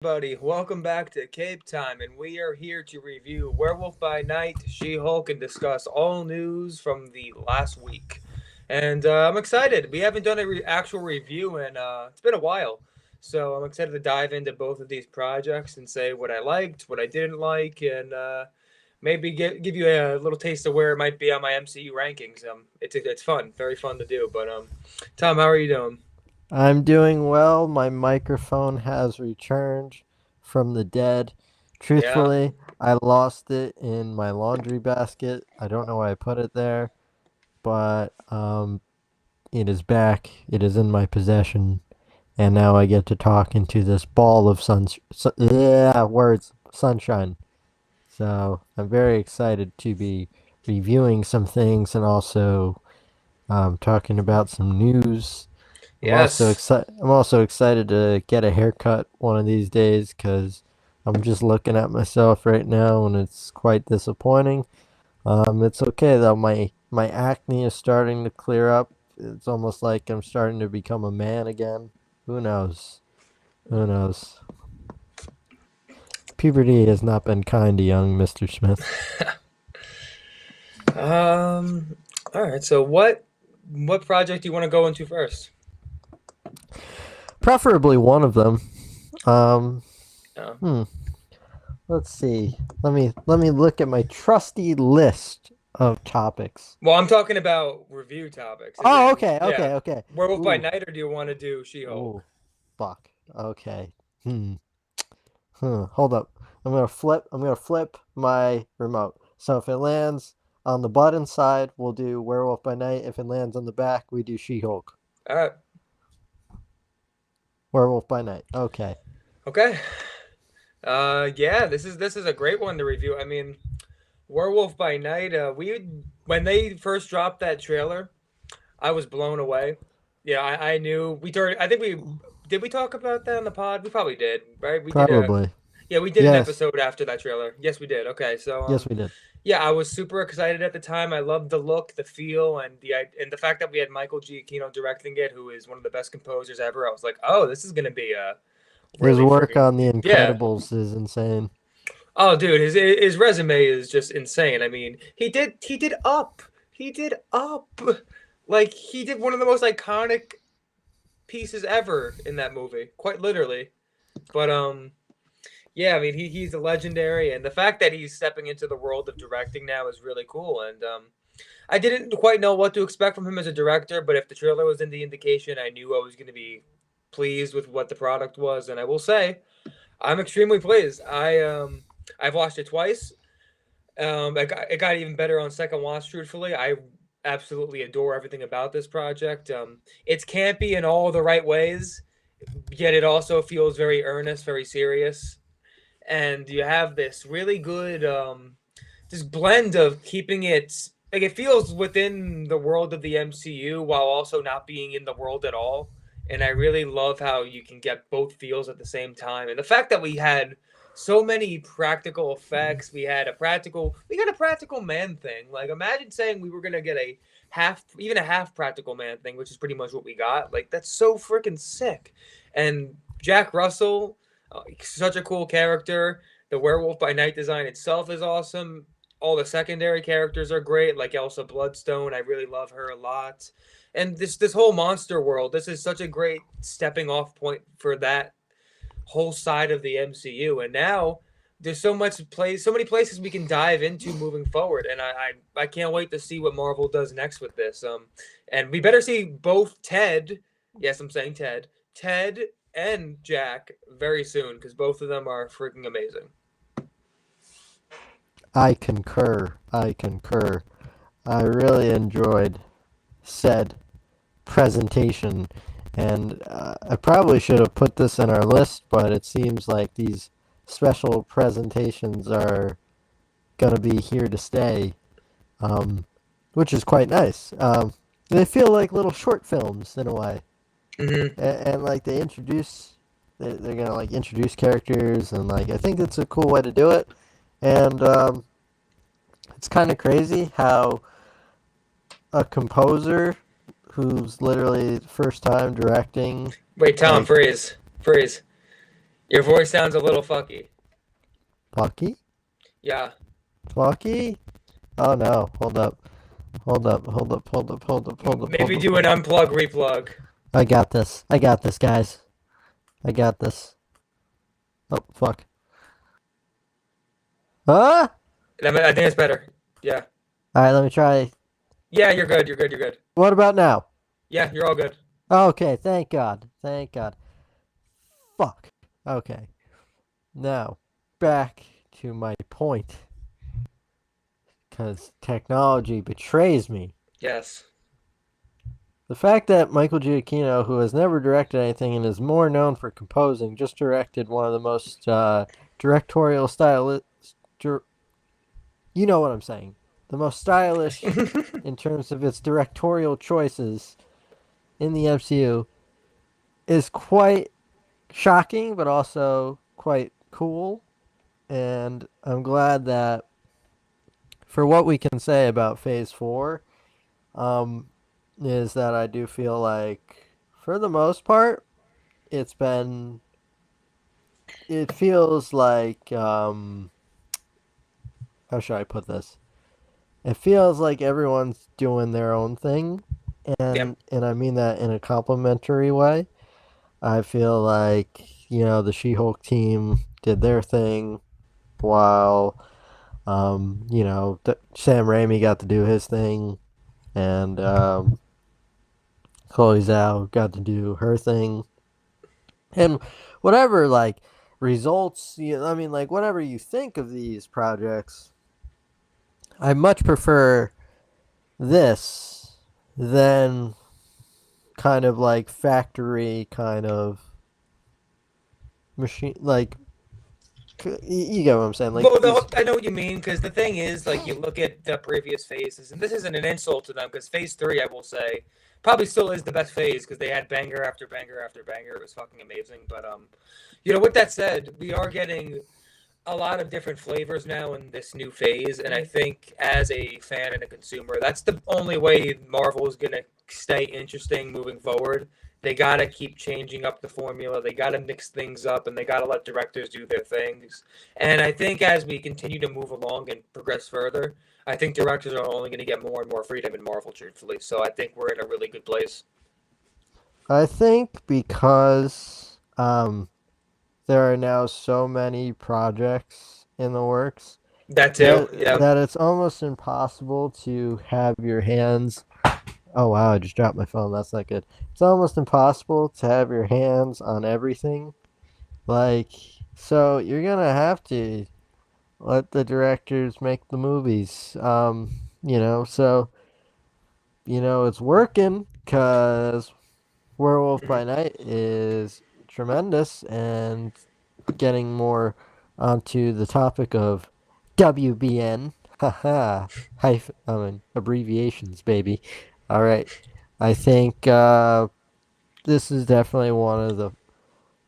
everybody. Welcome back to Cape Time, and we are here to review Werewolf by Night, She-Hulk, and discuss all news from the last week. And I'm excited. We haven't done a actual review, and it's been a while. So I'm excited to dive into both of these projects and say what I liked, what I didn't like, and maybe give you a little taste of where it might be on my MCU rankings. It's fun, very fun to do. But Tom, how are you doing? I'm doing well. My microphone has returned from the dead. Yeah. Truthfully, I lost it in my laundry basket. I don't know why I put it there, but it is back. It is in my possession, and now I get to talk into this ball of sunshine. So I'm very excited to be reviewing some things and also talking about some news. Yes. I'm also excited to get a haircut one of these days because I'm just looking at myself right now and it's quite disappointing. It's okay though. My acne is starting to clear up. It's almost like I'm starting to become a man again. Who knows? Who knows? Puberty has not been kind to young Mr. Smith. Um. All right. So what project do you want to go into first? Preferably one of them. Um, Yeah. hmm. Let's see. Let me look at my trusty list of topics. Well, I'm talking about review topics. Is Oh, it okay, yeah, okay, okay. Werewolf by Ooh, Night, or do you want to do ooh, She-Hulk? fuck. Okay. Hmm. Hold up. I'm gonna flip my remote. So if it lands on the button side, we'll do Werewolf by Night. If it lands on the back, we do She-Hulk. All right. Werewolf by Night. Okay. Okay. Yeah. This is a great one to review. I mean, Werewolf by Night. When they first dropped that trailer, I was blown away. Yeah, I knew we turned. I think we did. We talk about that on the pod. We probably did, right? We did a Probably. Yeah, we did an Yes. episode after that trailer. Yes, we did. Okay, so Yes, we did. yeah, I was super excited at the time. I loved the look, the feel, and the fact that we had Michael Giacchino directing it, who is one of the best composers ever. I was like, oh, this is gonna be a His really work freaking on The yeah. Incredibles is insane. Oh, dude, his resume is just insane. I mean, he did Up, he did Up, like he did one of the most iconic pieces ever in that movie, quite literally. But yeah, I mean he's a legendary, and the fact that he's stepping into the world of directing now is really cool. And I didn't quite know what to expect from him as a director, but if the trailer was in the indication, I knew I was going to be pleased with what the product was. And I will say, I'm extremely pleased. I've watched it twice. It got even better on second watch. Truthfully, I absolutely adore everything about this project. It's campy in all the right ways, yet it also feels very earnest, very serious, and you have this really good this blend of keeping it like it feels within the world of the MCU while also not being in the world at all. And I really love how you can get both feels at the same time. And the fact that we had so many practical effects, we got a practical man thing. Like imagine saying we were gonna get even a half practical man thing, which is pretty much what we got. Like that's so freaking sick. And Jack Russell, such a cool character. The Werewolf by Night design itself is awesome. All the secondary characters are great, like Elsa Bloodstone. I really love her a lot. And this whole monster world, this is such a great stepping off point for that whole side of the MCU. And now there's so many places we can dive into moving forward. And I can't wait to see what Marvel does next with this. And we better see both Ted, yes, I'm saying Ted and Jack very soon because both of them are freaking amazing. I concur. I concur. I really enjoyed said presentation. And I probably should have put this in our list, but it seems like these special presentations are going to be here to stay, um, which is quite nice. They feel like little short films in a way. Hmm. And like they're going to like introduce characters, and like I think it's a cool way to do it. And it's kind of crazy how a composer who's literally first time directing Wait, Tom, like freeze. Freeze. Your voice sounds a little fucky. Fucky? Yeah. Fucky? Oh no. Hold up. Hold up. Hold up. Hold up. Hold up. Hold up. Hold Maybe up. do an unplug replug. I got this. I got this, guys. I got this. Oh, fuck. Huh? I think it's better. Yeah. Alright, let me try. Yeah, you're good. You're good. You're good. What about now? Yeah, you're all good. Okay, thank God. Thank God. Fuck. Okay. Now, back to my point. Because technology betrays me. Yes. The fact that Michael Giacchino, who has never directed anything and is more known for composing, just directed one of the most directorial style. You know what I'm saying. The most stylish in terms of its directorial choices in the MCU is quite shocking, but also quite cool. And I'm glad that for what we can say about Phase 4, um, is that I do feel like, for the most part, it's been. It feels like. How should I put this? It feels like everyone's doing their own thing, Yep. and I mean that in a complimentary way. I feel like the She-Hulk team did their thing, while Sam Raimi got to do his thing, and Chloe Zhao got to do her thing, and whatever results. I mean, like, whatever you think of these projects, I much prefer this than kind of like factory kind of machine, like, you get what I'm saying, like Well, these. I know what you mean, because the thing is, like, you look at the previous phases, and this isn't an insult to them, because phase three, I will say, probably still is the best phase, because they had banger after banger after banger. It was fucking amazing. But with that said, we are getting a lot of different flavors now in this new phase, and I think as a fan and a consumer, that's the only way Marvel is gonna stay interesting moving forward. They gotta keep changing up the formula. They gotta mix things up, and they gotta let directors do their things. And I think as we continue to move along and progress further, I think directors are only going to get more and more freedom in Marvel, truthfully. So I think we're in a really good place. I think because there are now so many projects in the works That too. that Yeah. that it's almost impossible to have your hands. Oh wow, I just dropped my phone. That's not good. It's almost impossible to have your hands on everything. Like, so you're gonna have to let the directors make the movies. So it's working because Werewolf by Night is tremendous, and getting more onto the topic of WBN. Haha. I mean, abbreviations, baby. All right. I think this is definitely one of the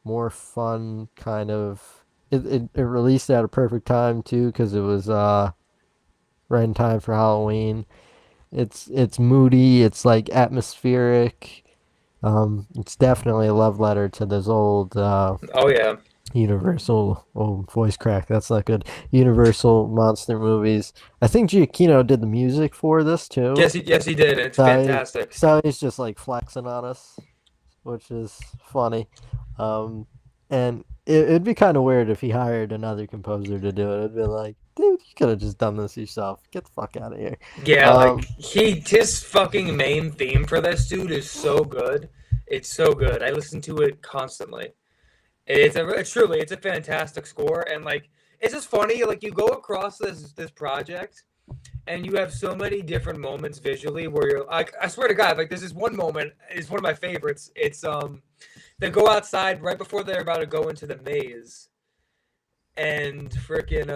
more fun kind of. It released at a perfect time too, because it was right in time for Halloween. It's moody. It's like atmospheric. It's definitely a love letter to those old Oh yeah. Universal. Oh, voice crack. That's not good. Universal monster movies. I think Giacchino did the music for this too. Yes he did. And it's So, fantastic. so he's just like flexing on us, which is funny. And it'd be kind of weird if he hired another composer to do it. It'd be like, dude, you could have just done this yourself. Get the fuck out of here. Yeah, like Um, his fucking main theme for this dude is so good. It's so good. I listen to it constantly. It's a fantastic score, and like it's just funny. Like you go across this project, and you have so many different moments visually where you're like, I swear to God, like there's this one moment is one of my favorites. It's they go outside right before they're about to go into the maze, and freaking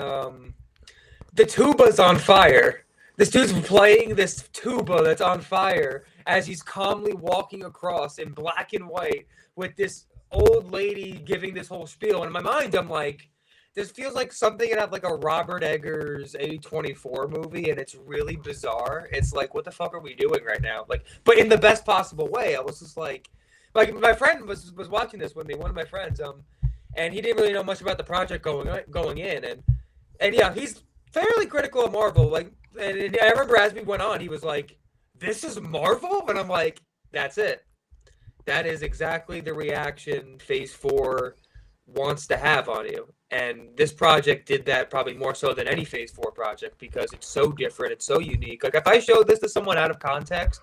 the tuba's on fire. This dude's playing this tuba that's on fire as he's calmly walking across in black and white with this old lady giving this whole spiel. And in my mind, I'm like, this feels like something out of like a Robert Eggers A24 movie, and it's really bizarre. It's like, what the fuck are we doing right now? Like, but in the best possible way. I was just like my friend was watching this with me, one of my friends, and he didn't really know much about the project going in, and yeah, he's fairly critical of Marvel. Like, and I remember as we went on, he was like, "This is Marvel," and I'm like, "That's it. That is exactly the reaction Phase 4 wants to have on you." And this project did that probably more so than any Phase 4 project because it's so different, it's so unique. Like, if I showed this to someone out of context,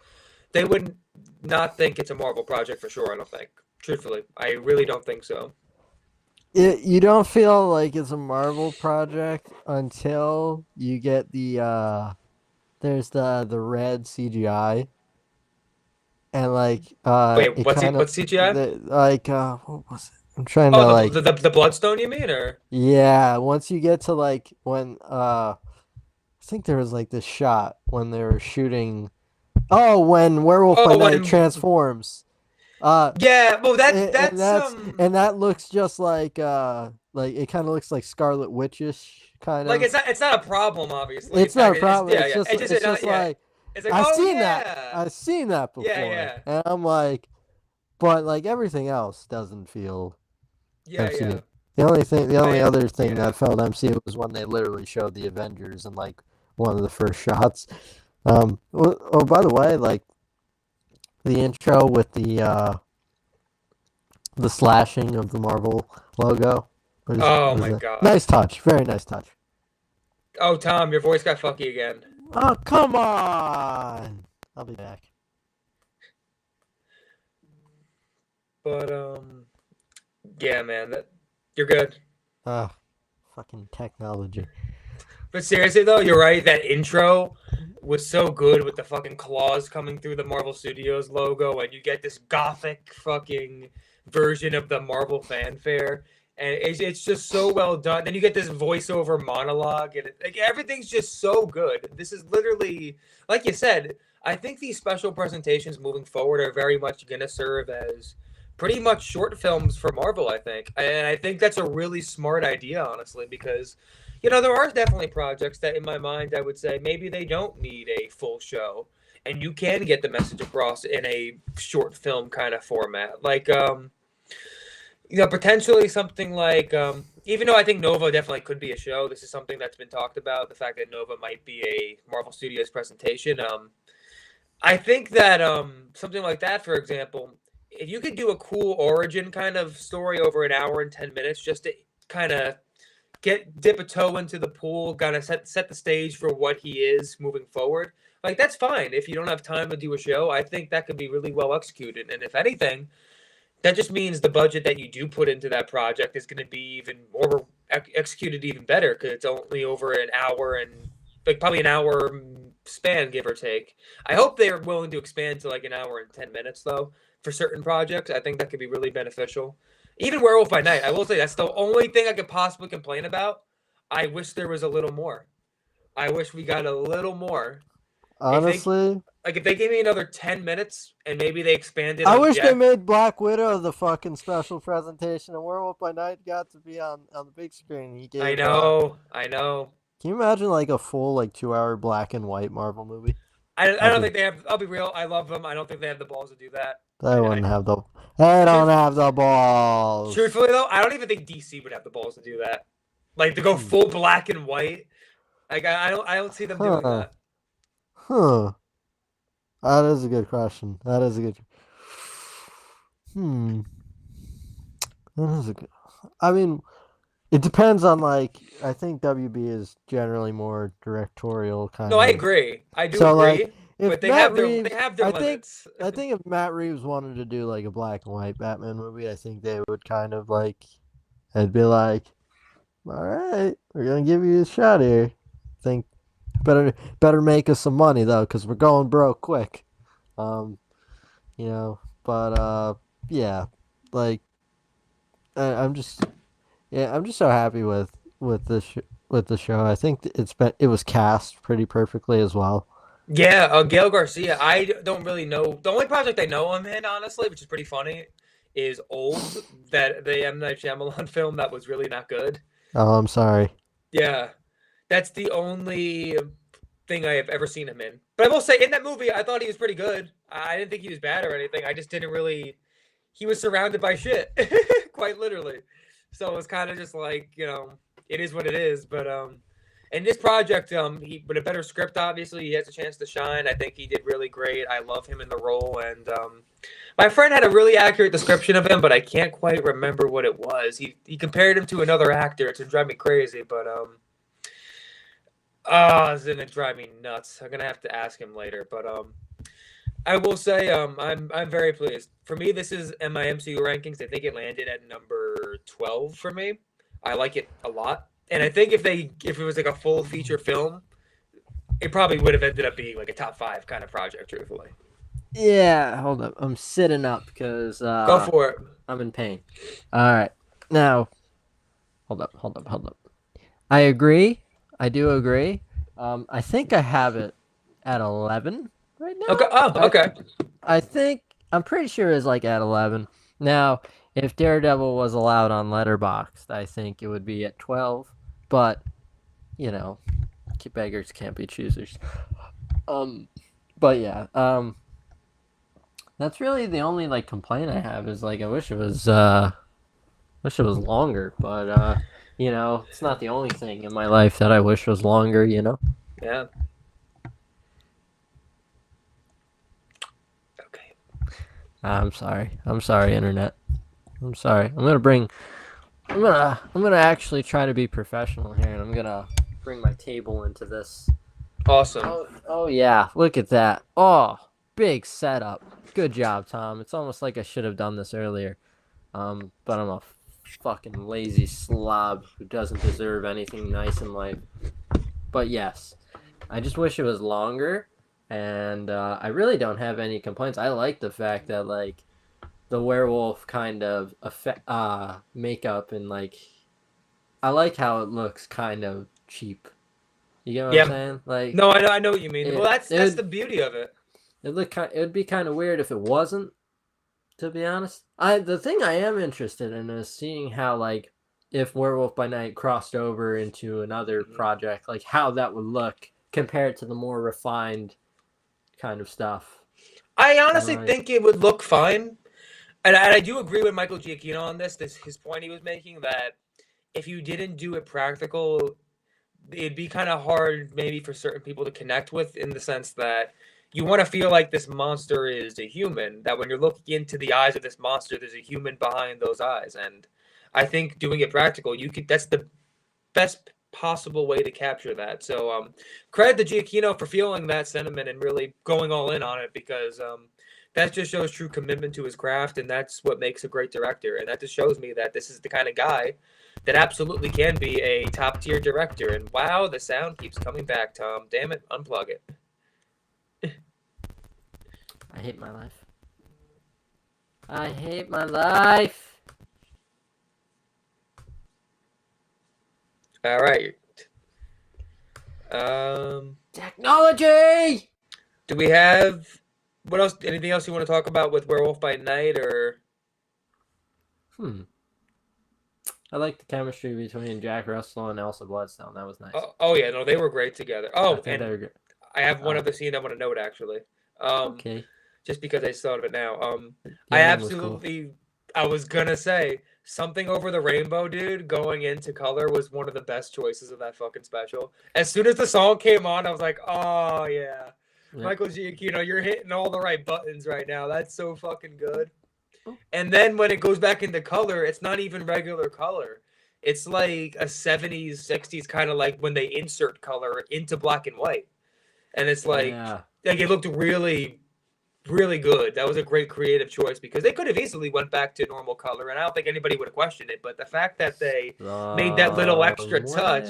they would not think it's a Marvel project for sure, I don't think. Truthfully, I really don't think so. You don't feel like it's a Marvel project until you get there's the red CGI, and like Wait, it kind of what's CGI? like what was it? I'm trying to Oh, like the Bloodstone, you mean, or yeah, once you get to like when I think there was like this shot when they were shooting. Oh, when Werewolf by oh, Night when transforms. Uh, yeah, well and that's that looks just like it kind of looks like Scarlet Witchish kind like of. it's not a problem, obviously. In It's not fact, a it's problem. yeah, yeah. It's just It's just yeah. like It's like oh yeah, I've seen that yeah, before, yeah, and I'm like, but like everything else doesn't feel yeah, MCU. yeah. The only I other thing yeah. that felt MCU was when they literally showed the Avengers in like one of the first shots. Oh, by the way, like the intro with the slashing of the Marvel logo Oh was my a god. nice touch. Very nice touch. Oh Tom, your voice got fucky again. Oh, come on! I'll be back. But yeah, man, that you're good. Ah, fucking technology. But seriously though, you're right. That intro was so good with the fucking claws coming through the Marvel Studios logo, and you get this gothic fucking version of the Marvel fanfare, and it's just so well done. Then you get this voiceover monologue, and like everything's just so good. This is literally, like you said, I think these special presentations moving forward are very much gonna serve as pretty much short films for Marvel. I think, and I think that's a really smart idea, honestly, because there are definitely projects that in my mind I would say maybe they don't need a full show and you can get the message across in a short film kind of format. Like potentially something like even though I think Nova definitely could be a show, this is something that's been talked about, the fact that Nova might be a Marvel Studios presentation. I think that something like that, for example, if you could do a cool origin kind of story over an hour and 10 minutes just to kind of dip a toe into the pool, kind of set the stage for what he is moving forward. Like that's fine. If you don't have time to do a show, I think that could be really well executed. And if anything, that just means the budget that you do put into that project is going to be even more executed even better because it's only over an hour and like probably an hour span, give or take. I hope they are willing to expand to like an hour and 10 minutes though for certain projects. I think that could be really beneficial. Even Werewolf by Night, I will say that's the only thing I could possibly complain about. I wish there was a little more. I wish we got a little more. If they Honestly, if they gave me another 10 minutes and maybe they expanded I on wish they Jeff. made Black Widow the fucking special presentation, and Werewolf by Night got to be on the big screen. He I gave. know, I know. Can you imagine like a full like 2 hour black and white Marvel movie? I That'd don't be. think they have. I'll be real. I love them. I don't think they have the balls to do that. They I wouldn't have the. They don't truth, have the balls. truthfully though, I don't even think DC would have the balls to do that. Like to go Hmm. full black and white. Like I don't see them doing Huh. that. Huh. That is a good question. That is a good. Hmm. That is a good. I mean, it depends on like. I think WB is generally more directorial No, kind I of. agree. I do So like, agree. if But Matt they Reeves, have their limits. I think if Matt Reeves wanted to do like a black and white Batman movie, I think they would kind of like. It'd be like, all right, we're gonna give you a shot here. Think better make us some money though, because we're going broke quick. Um, but yeah, like I'm just I'm just so happy with with the show. I think it was cast pretty perfectly as well. Yeah, Gail Garcia. I don't really know. The only project I know him in, honestly, which is pretty funny, is Old, that the M Night Shyamalan film that was really not good. Oh, I'm sorry. Yeah, that's the only thing I have ever seen him in. But I will say, in that movie, I thought he was pretty good. I didn't think he was bad or anything. I just didn't really. He was surrounded by shit, quite literally. So it's kind of just like, it is what it is. But in this project, he with a better script, obviously, he has a chance to shine. I think he did really great. I love him in the role, and my friend had a really accurate description of him, but I can't quite remember what it was. He compared him to another actor. It's drive me crazy, but it's gonna drive me nuts. I'm gonna have to ask him later, but I will say I'm very pleased. For me, this is in my MCU rankings. I think it landed at number 12 for me. I like it a lot, and I think if it was like a full feature film, it probably would have ended up being like a top 5 kind of project. Truthfully, Yeah, hold up. I'm sitting up because go for it. I'm in pain. All right. Now, hold up. I agree. I do agree. I think I have it at 11 right now. Okay. Oh, okay. I think I'm pretty sure it's like at 11. Now, if Daredevil was allowed on Letterboxd, I think it would be at 12. But beggars can't be choosers. But yeah, that's really the only like complaint I have is like I wish it was longer, but it's not the only thing in my life that I wish was longer. Yeah. Okay. I'm sorry, internet. I'm sorry. I'm gonna actually try to be professional here, and I'm gonna bring my table into this. Awesome. Oh yeah, look at that. Oh, big setup. Good job, Tom. It's almost like I should have done this earlier. But I'm a fucking lazy slob who doesn't deserve anything nice in life. But yes, I just wish it was longer, and I really don't have any complaints. I like the fact that like the werewolf kind of makeup and like I like how it looks kind of cheap. You get what I'm saying? Like no, I know what you mean. Well, that's the beauty of it. It would be kind of weird if it wasn't. To be honest, the thing I am interested in is seeing how like if Werewolf by Night crossed over into another project, like how that would look compared to the more refined kind of stuff. I honestly think it would look fine, and I do agree with Michael Giacchino on this. His point he was making that if you didn't do it practical, it'd be kind of hard maybe for certain people to connect with in the sense that you want to feel like this monster is a human, that when you're looking into the eyes of this monster, there's a human behind those eyes. And I think doing it practical, that's the best possible way to capture that. So credit to Giacchino for feeling that sentiment and really going all in on it, because that just shows true commitment to his craft, and that's what makes a great director. And that just shows me that this is the kind of guy that absolutely can be a top-tier director. And wow, the sound keeps coming back, Tom. Damn it, unplug it. I hate my life. I hate my life. All right. Technology! Do we have what else? Anything else you want to talk about with Werewolf by Night, or? I like the chemistry between Jack Russell and Elsa Bloodstone. That was nice. Oh yeah, no, they were great together. Oh, and they were great. I have one other scene I want to note actually. Okay. Just because I thought of it now. I absolutely. Cool. I was gonna say something over the rainbow, dude. Going into color was one of the best choices of that fucking special. As soon as the song came on, I was like, oh yeah. Michael Giacchino, you're hitting all the right buttons right now. That's so fucking good. And then when it goes back into color, it's not even regular color. It's like a 70s, 60s kind of like when they insert color into black and white. And it's like it looked really, really good. That was a great creative choice because they could have easily went back to normal color, and I don't think anybody would have questioned it. But the fact that they made that little extra touch.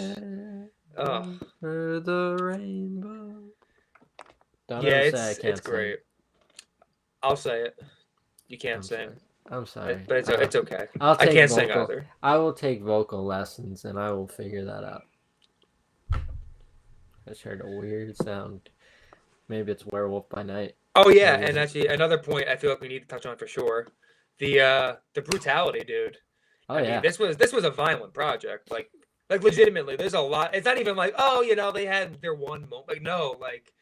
For the rainbow. It's great. I'll say it. You can't sing. I'm sorry. But it's okay. I can't sing either. I will take vocal lessons, and I will figure that out. I just heard a weird sound. Maybe it's Werewolf by Night. Oh yeah, and actually another point I feel like we need to touch on for sure. The brutality, dude. I mean, this was a violent project. Like legitimately, there's a lot. It's not even like, they had their one moment. Like no, like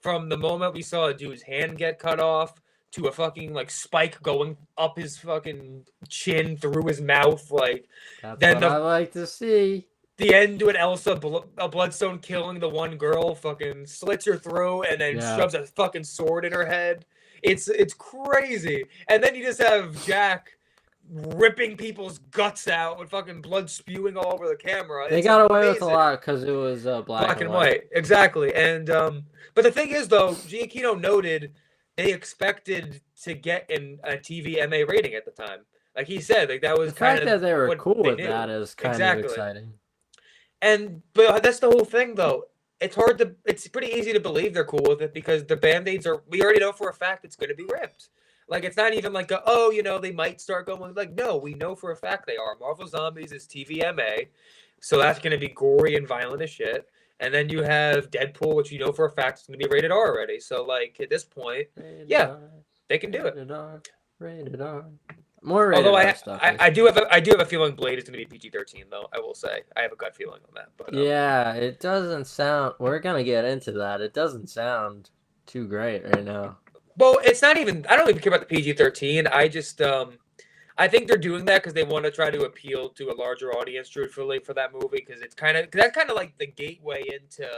from the moment we saw a dude's hand get cut off to a fucking like spike going up his fucking chin through his mouth, like That's then what I like to see. the end to an Elsa a Bloodstone killing the one girl, fucking slits her throat and then Yeah. shoves a fucking sword in her head. It's crazy. And then you just have Jack ripping people's guts out with fucking blood spewing all over the camera. They It's got away with a amazing. lot because it was black and white. Exactly. And but the thing is though, Giacchino noted they expected to get in a TV MA rating at the time. Like he said, like that was The kind fact of that they were what cool they with knew. that is kind of Exactly. exciting. And but that's the whole thing though. It's pretty easy to believe they're cool with it because the band-aids we already know for a fact it's gonna be ripped. Like it's not even like they might start going like no, we know for a fact they are. Marvel Zombies is TVMA, so that's gonna be gory and violent as shit. And then you have Deadpool, which you know for a fact is gonna be rated R already. So like at this point, yeah, they can do it. Rated R. More rated Although R stuff. I do have a feeling Blade is going to be PG-13 though. I will say I have a gut feeling on that. But yeah, it doesn't sound. We're gonna get into that. It doesn't sound too great right now. well, it's not even. I don't even care about the PG-13. I just I think they're doing that because they want to try to appeal to a larger audience, truthfully, for that movie because that's kind of like the gateway into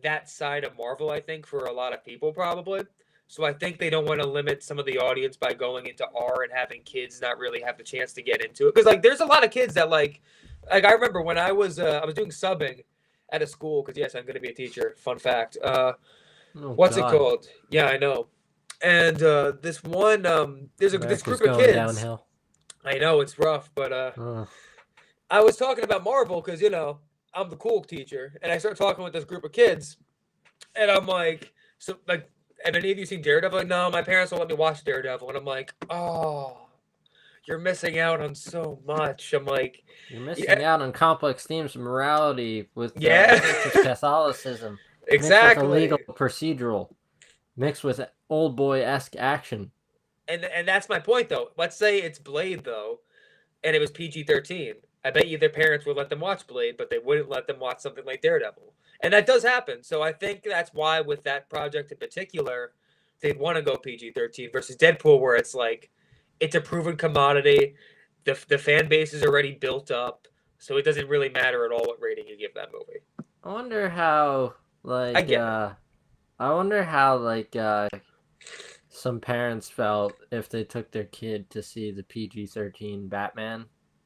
that side of Marvel. I think for a lot of people probably. So I think they don't want to limit some of the audience by going into R and having kids not really have the chance to get into it. Because like there's a lot of kids that like I remember when I was doing subbing at a school because yes I'm going to be a teacher. Fun fact. What's God. it called? Yeah I know. And this one there's this group of going kids. Downhill. I know it's rough, but I was talking about Marvel because I'm the cool teacher, and I start talking with this group of kids, and I'm like, so like. Have any of you seen Daredevil? Like, no, my parents won't let me watch Daredevil. And I'm like, oh, you're missing out on so much. I'm like, you're missing out on complex themes of morality with Catholicism. Exactly. Mixed with a legal procedural, mixed with old boy-esque action. And that's my point, though. Let's say it's Blade, though, and it was PG-13. I bet you their parents would let them watch Blade, but they wouldn't let them watch something like Daredevil. And that does happen. So I think that's why with that project in particular, they'd want to go PG-13 versus Deadpool, where it's like, it's a proven commodity. The fan base is already built up. So it doesn't really matter at all what rating you give that movie. I wonder how, some parents felt if they took their kid to see the PG-13 Batman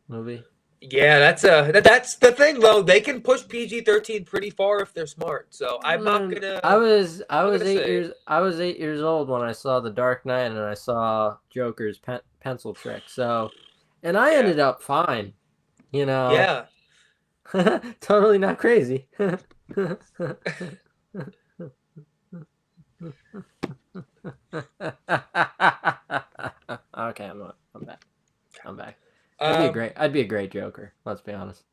movie. Yeah, that's the thing though. They can push PG-13 pretty far if they're smart. So I'm not gonna. I was 8 years old when I saw The Dark Knight and I saw Joker's pencil trick. So, and I ended up fine. Yeah. Totally not crazy. Okay, I'm back. I'd be a great Joker. Let's be honest.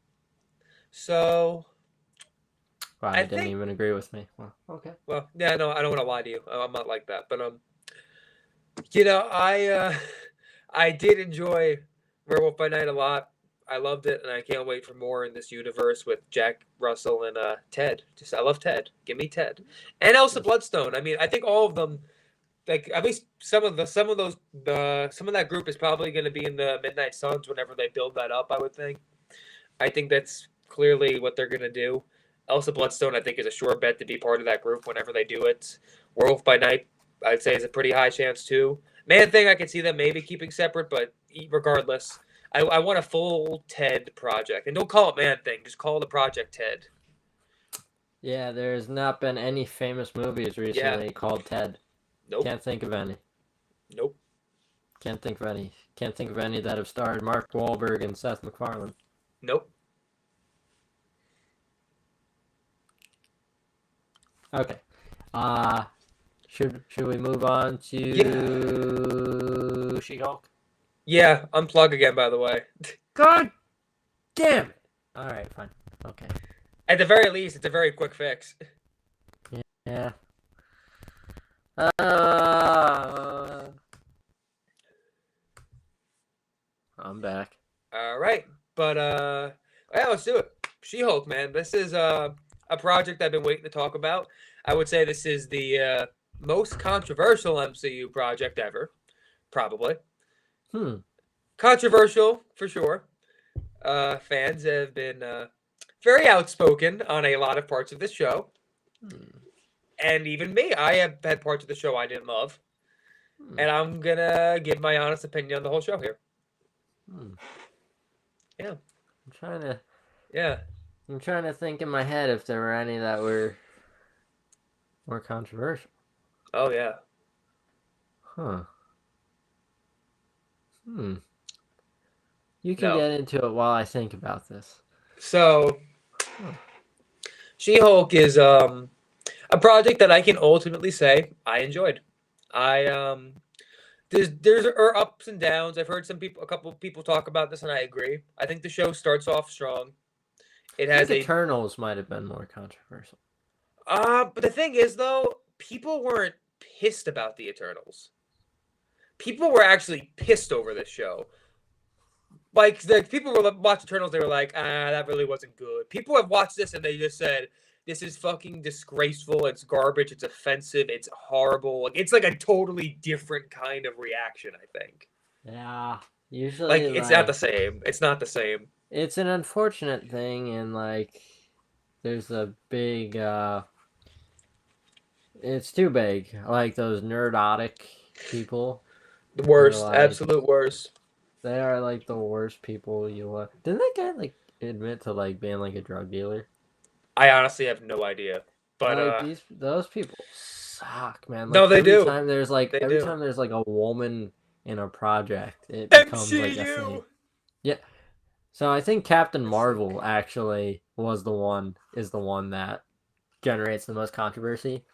So. Wow, I didn't even agree with me. Well, okay. Well, yeah, no, I don't want to lie to you. I'm not like that, but I did enjoy Werewolf by Night a lot. I loved it, and I can't wait for more in this universe with Jack Russell and Ted. I love Ted. Give me Ted and Elsa Bloodstone. I mean, I think all of them. Like at least some of that group is probably going to be in the Midnight Suns whenever they build that up. I would think. I think that's clearly what they're going to do. Elsa Bloodstone, I think, is a sure bet to be part of that group whenever they do it. Werewolf by Night, I'd say, is a pretty high chance too. Man Thing, I can see them maybe keeping separate, but regardless, I want a full Ted project, and don't call it Man Thing, just call it the Project Ted. Yeah, there's not been any famous movies recently called Ted. Nope. Can't think of any. Nope. Can't think of any. Can't think of any that have starred Mark Wahlberg and Seth MacFarlane. Nope. Okay. Should we move on to She-Hulk? Yeah, unplug again, by the way. God damn it. All right, fine. Okay. At the very least, it's a very quick fix. Yeah. I'm back. All right, but yeah, let's do it. She-Hulk, man. This is a project I've been waiting to talk about. I would say this is the most controversial MCU project ever, probably. Hmm. Controversial for sure. Fans have been very outspoken on a lot of parts of this show, Hmm. and even me, I have had parts of the show I didn't love, Hmm. and I'm gonna give my honest opinion on the whole show here. Hmm. Yeah, I'm trying to. yeah. I'm trying to think in my head if there were any that were more controversial. Oh yeah. Huh. Hmm. You can No. get into it while I think about this. So Huh. She-Hulk is a project that I can ultimately say I enjoyed. I there's are ups and downs. I've heard a couple of people talk about this, and I agree. I think the show starts off strong. It I think has a Eternals might have been more controversial. but the thing is though, people weren't pissed about the Eternals. People were actually pissed over this show. Like the people were watching Eternals, they were like, that really wasn't good. People have watched this and they just said, this is fucking disgraceful. It's garbage. It's offensive. It's horrible. Like it's like a totally different kind of reaction. I think. Yeah. Like Usually, it's not the like same. It's not the same. it's an unfortunate thing, and like there's a big. It's too big. Like those nerdotic people. The They're worst. like Absolute worst. they are like the worst people you want. Didn't that guy like admit to like being like a drug dealer? I honestly have no idea. But Like those people suck, man. no, Like they do. They every do. time there's like a woman in a project, it becomes like a thing. MCU. Yeah. So I think Captain Marvel actually is the one that generates the most controversy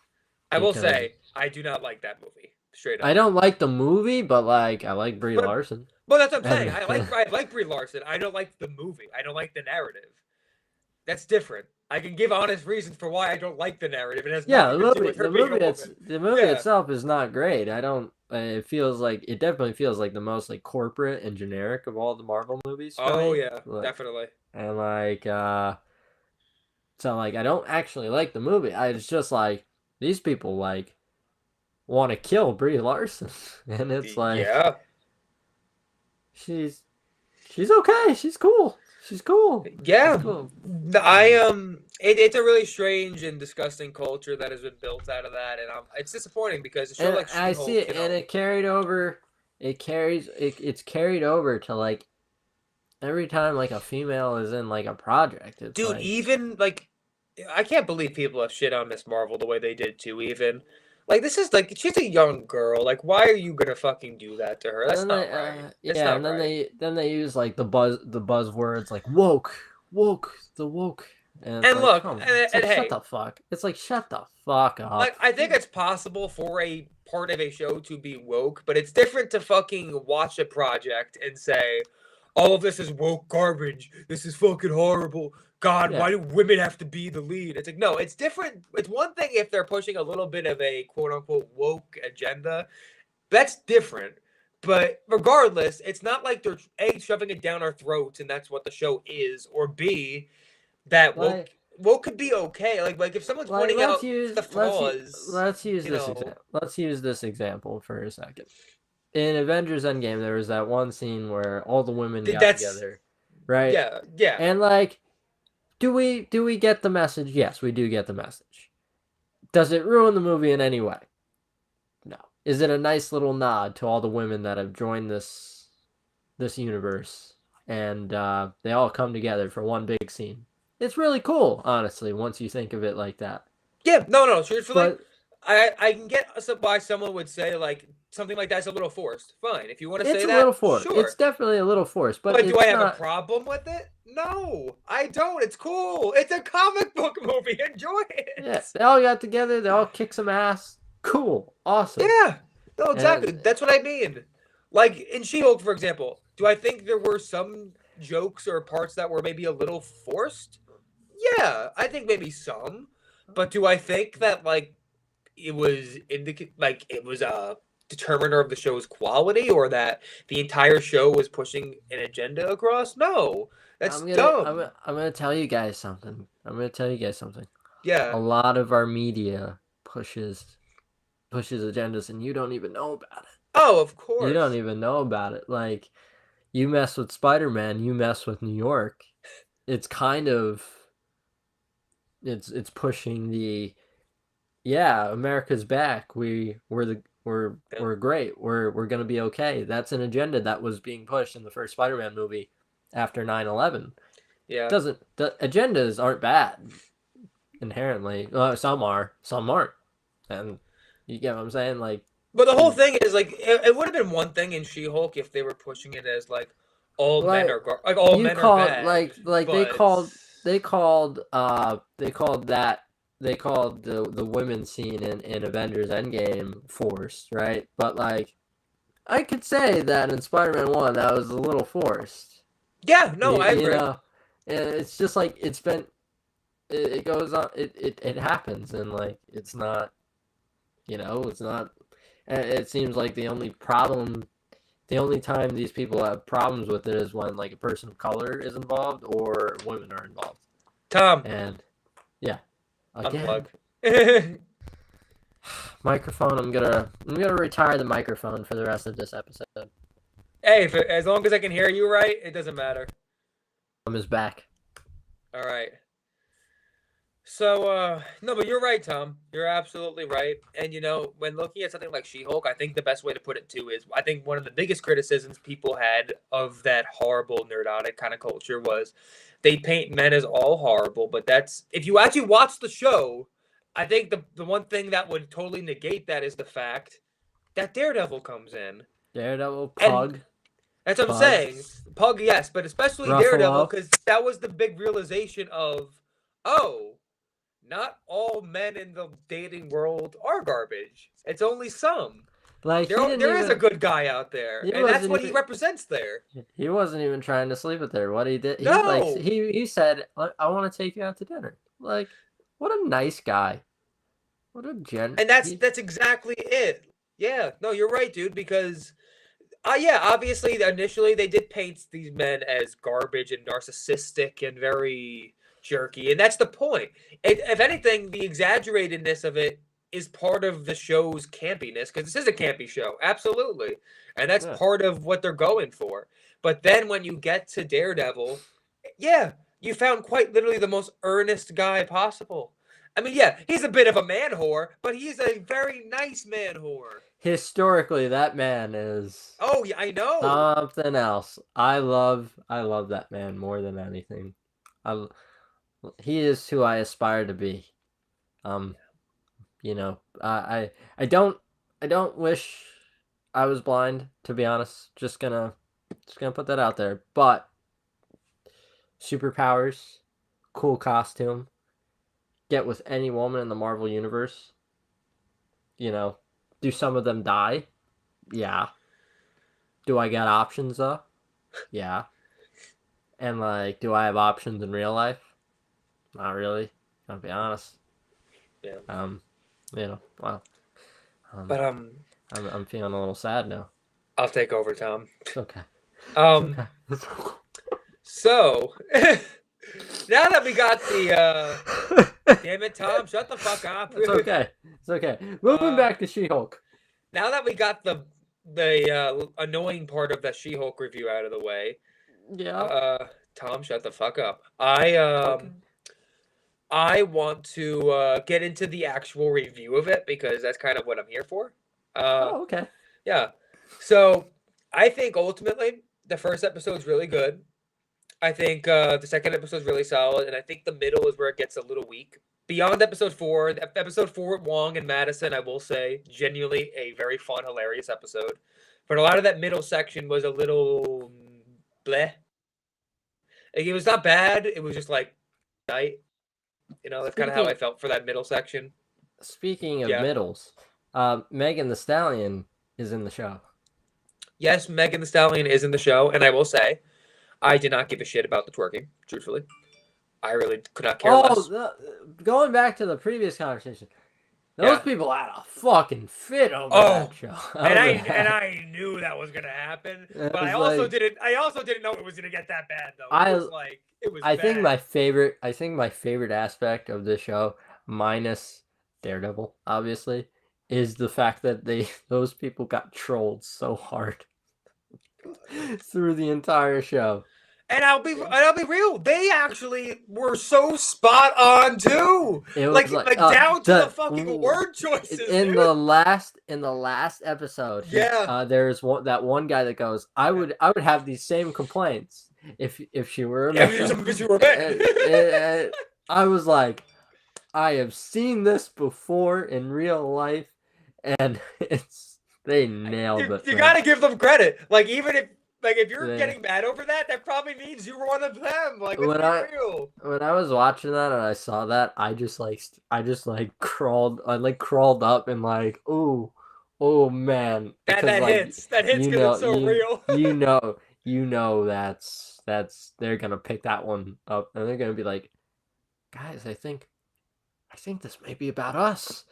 I will because say I do not like that movie. Straight I up. don't like the movie, but like I like Brie But Larson. Well, that's what I'm saying. And I like Brie Larson. I don't like the movie. I don't like the narrative. That's different. I can give honest reasons for why I don't like the narrative. It has yeah, nothing to do with her being a woman. the movie Yeah. itself is not great. I don't. It feels like it definitely feels like the most like corporate and generic of all the Marvel movies for Oh me. yeah, Like definitely. and like so like I don't actually like the movie. It's just like these people like want to kill Brie Larson, and it's like Yeah. she's she's okay. She's cool. She's cool. She's Yeah. cool. I it's a really strange and disgusting culture that has been built out of that, and it's disappointing because a show And like I see She-Hulk, it, and it carried over. It's carried over to like every time like a female is in like a project. It's dude, like even like I can't believe people have shit on Miss Marvel the way they did too. Even like this is like she's a young girl. Like, why are you gonna fucking do that to her? and That's then not right. It's yeah, and not right. then they use like the buzzwords like woke, the woke, and it's And like look, come on, and, it's like and shut hey, the fuck, it's like shut the fuck like up. I think it's possible for a part of a show to be woke, but it's different to fucking watch a project and say, all of this is woke garbage. This is fucking horrible. God, Yeah, why do women have to be the lead? It's like, no, it's different. It's one thing if they're pushing a little bit of a quote unquote woke agenda. That's different. But regardless, it's not like they're A, shoving it down our throats and that's what the show is, or B, that like woke could be okay. Like if someone's pointing out the flaws, you know, let's use this example for a second. In Avengers Endgame, there was that one scene where all the women got that's together, right? yeah, yeah. And like, do we get the message? Yes, we do get the message. Does it ruin the movie in any way? No. Is it a nice little nod to all the women that have joined this universe, and they all come together for one big scene? It's really cool, honestly, once you think of it like that. Yeah, no, truthfully, But I can get why someone would say like something like that's a little forced. Fine, if you want to it's say a little that, forced. It's sure. definitely a little forced, but But do I it's have a not. problem with it? No, I don't. It's cool. It's a comic book movie. Enjoy Yeah, it. they all got together. They all kick some ass. Cool, awesome. Yeah, no, And exactly. That's what I mean. Like in She-Hulk, for example, do I think there were some jokes or parts that were maybe a little forced? Yeah, I think maybe some. But do I think that like it was like it was a determiner of the show's quality or that the entire show was pushing an agenda across? No, that's dumb. I'm gonna tell you guys something. I'm gonna tell you guys something. A Yeah. lot of our media pushes pushes agendas and you don't even know about it. Oh, of You don't course. even know about it. Like, you mess with Spider-Man, you mess with New York. It's kind of it's pushing the yeah, America's back. Yeah. We're great. We're gonna be okay. That's an agenda that was being pushed in the first Spider-Man movie after 9/11. Yeah. Doesn't the agendas aren't bad inherently. Some are, some aren't, and you get what I'm saying. Like, But the whole there's thing is like it would have been one thing in She-Hulk if they were pushing it as like all you men are called bad, they but called they called that they called the women scene in Avengers Endgame forced, right? But like, I could say that in Spider-Man 1 that was a little forced. yeah, no, I You agree. know, it's just like it's been it goes on it happens, and like it's not, it's not, it seems like the only time these people have problems with it is when like a person of color is involved or women are involved. Tom, And yeah, again, unplug. Hey, microphone. I'm gonna retire the microphone for the rest of this episode. as long as I can hear you right, it doesn't matter. Is back. All right. So, no, but you're right, Tom. You're absolutely right. And when looking at something like She-Hulk, I think the best way to put it too is I think one of the biggest criticisms people had of that horrible nerdotic kind of culture was they paint men as all horrible. But that's if you actually watch the show, I think the one thing that would totally negate that is the fact that Daredevil comes in, Daredevil, and Pug, that's what I'm Pug, saying. Pug, yes, but especially Daredevil Ruffalo. because that was the big realization of, oh, not all men in the dating world are garbage. It's only some. Like, There is a good guy out there, he and that's wasn't what he even represents there. he wasn't even trying to sleep with her. What he did, No, he said, "I want to take you out to dinner." Like, what a nice guy. What a gent. and that's exactly it. Yeah, no, you're right, dude. Because yeah, obviously, initially they did paint these men as garbage and narcissistic and very jerky, and that's the point. If anything, the exaggeratedness of it is part of the show's campiness because this is a campy show, absolutely, and that's Yeah. part of what they're going for. But then when you get to Daredevil, yeah, you found quite literally the most earnest guy possible. I mean, yeah, he's a bit of a man whore, but he's a very nice man whore. Historically, that man is Oh, yeah, I know. something else. I love that man more than anything. I, he is who I aspire to be. Um, I don't wish I was blind, to be honest. Just gonna put that out there. But superpowers, cool costume, get with any woman in the Marvel universe. You know, do some of them die? Yeah. Do I get options though? Yeah. And like, do I have options in real life? Not really. I'll be honest. Yeah. Wow. But I'm feeling a little sad now. I'll take over, Tom. It's okay. It's Um, okay. so now that we got damn it, Tom, shut the fuck up. It's okay. It's okay. Moving back to She-Hulk. Now that we got the annoying part of the She-Hulk review out of the way, Yeah. Tom, shut the fuck up. I want to get into the actual review of it because that's kind of what I'm here for. Oh, okay. Yeah. So I think ultimately the first episode's really good. I think the second episode's really solid, and I think the middle is where it gets a little weak. Beyond episode 4 with Wong and Madison, I will say, genuinely a very fun, hilarious episode. But a lot of that middle section was a little bleh. Like, it was not bad. It was just like night. That's kind of how I felt for that middle section. Speaking of Yeah. middles, Megan the Stallion is in the show. Yes, Megan the Stallion is in the show, and I will say, I did not give a shit about the twerking, truthfully. I really could not care less. Going back to the previous conversation, those people had a fucking fit over that show. And I knew that was gonna happen, but I also didn't know it was gonna get that bad though. It was I bad. think my favorite aspect of this show, minus Daredevil, obviously, is the fact that those people got trolled so hard through the entire show. And I'll be real. They actually were so spot on too. It was Like down to the fucking word choices, in dude. the last episode, Yeah. there's one guy that goes, I would have these same complaints if she were a Yeah, man. because you were a man. I was like, I have seen this before in real life, and they nailed it. You Man. gotta give them credit. Like even if you're They- getting mad over that, that probably means you were one of them. Like let's when be real. when I was watching that and I saw that, I just crawled, crawled up and like, oh man, That because that like hits. That hits you because know it's so real. you know that's they're gonna pick that one up and they're gonna be like, guys, I think this may be about us,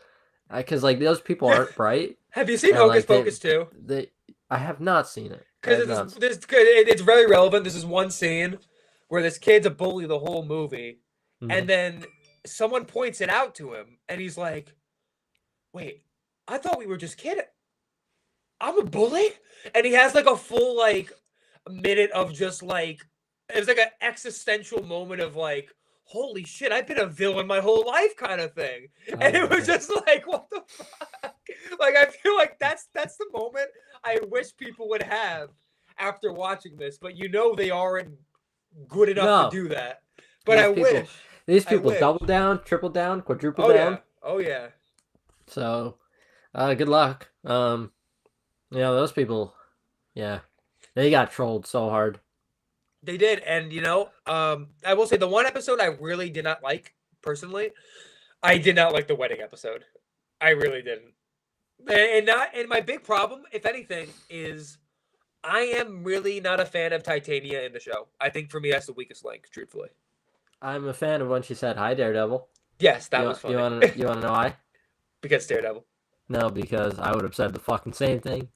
because like those people aren't bright. Have you seen And Hocus like Pocus 2? I have not seen it. Because it's very relevant. This is one scene where this kid's a bully the whole movie, and then someone points it out to him, and he's like, "Wait, I thought we were just kidding. I'm a bully," and he has like a full like minute of just like it's like an existential moment of like, "Holy shit, I've been a villain my whole life," kind of thing, and it was just like, "What the fuck?" Like I feel like that's the moment I wish people would have after watching this, but they aren't good enough to do that. But I wish these people double down, triple down, quadruple down. Yeah. Oh yeah. So, good luck. Those people, yeah, they got trolled so hard. They did, and I will say the one episode I really did not like personally. I did not like the wedding episode. I really didn't. And my big problem, if anything, is I am really not a fan of Titania in the show. I think for me that's the weakest link, truthfully. I'm a fan of when she said hi, Daredevil. Yes, that was funny. You wanna know why? Because Daredevil. No, because I would have said the fucking same thing.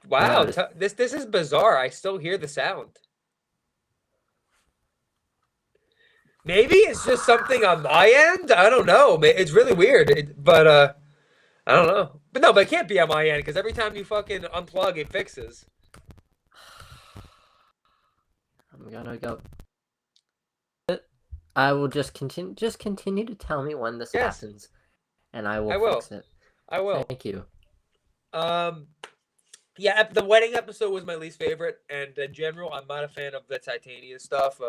Wow, this is bizarre. I still hear the sound. Maybe it's just something on my end. I don't know. It's really weird. But I don't know. But it can't be on my end because every time you fucking unplug, it fixes. I'm gonna go. I will just continue. Just continue to tell me when this happens, and I will fix it. I will. Thank you. Yeah, the wedding episode was my least favorite, and in general, I'm not a fan of the Titania stuff.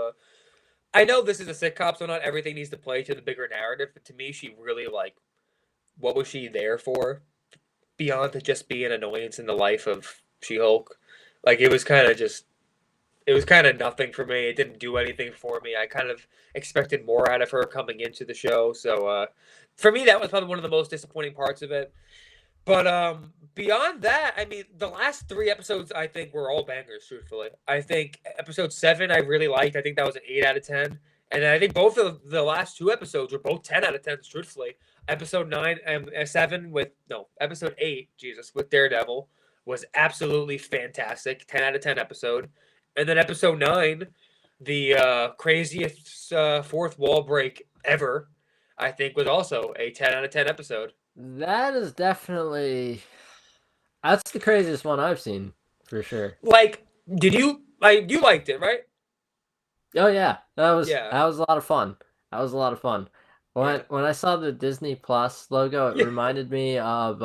I know this is a sitcom, so not everything needs to play to the bigger narrative. But to me, she really what was she there for? Beyond to just be an annoyance in the life of She-Hulk. Like it was kind of nothing for me. It didn't do anything for me. I kind of expected more out of her coming into the show. So for me, that was probably one of the most disappointing parts of it. But beyond that, I mean, the last 3 episodes I think were all bangers. Truthfully, I think episode 7 I really liked. I think that was an 8 out of 10. And then I think both of the last 2 episodes were both 10 out of 10. Truthfully, episode 9 and 7 episode 8, Jesus, with Daredevil was absolutely fantastic. 10 out of 10 episode. And then episode 9, the craziest fourth wall break ever, I think was also a 10 out of 10 episode. That is definitely that's the craziest one I've seen for sure. Like, you liked it, right? Oh yeah, that was a lot of fun. That was a lot of fun. When I saw the Disney Plus logo, it reminded me of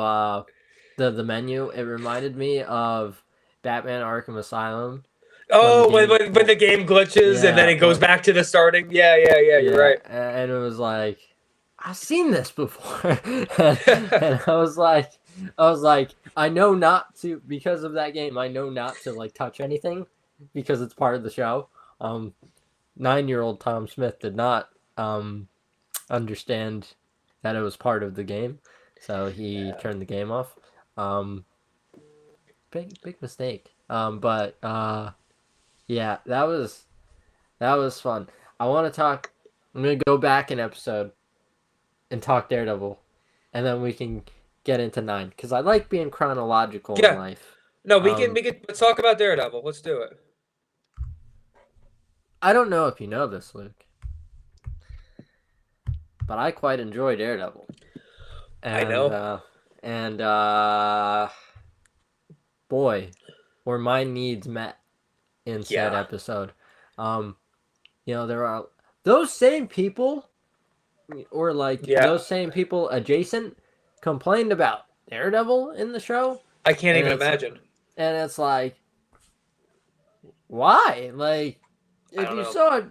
the menu. It reminded me of Batman Arkham Asylum. Oh, when the game glitches and then it goes back to the starting. Yeah, you're right. And it was like, I've seen this before. and I was like, I know not to, because of that game, I know not to like touch anything because it's part of the show. 9-year-old Tom Smith did not understand that it was part of the game, so he turned the game off. Big mistake. But yeah, that was fun. I want to talk. I'm gonna go back an episode and talk Daredevil, and then we can get into 9 because I like being chronological in life. No, we can let's talk about Daredevil. Let's do it. I don't know if you know this, Luke, but I quite enjoy Daredevil. I and know. uh, and boy, were my needs met in said Yeah. episode. Um, there are those same people, or like Yeah. those same people adjacent, complained about Daredevil in the show, I can't and even it's imagine. like, why? Like, I if don't you know. saw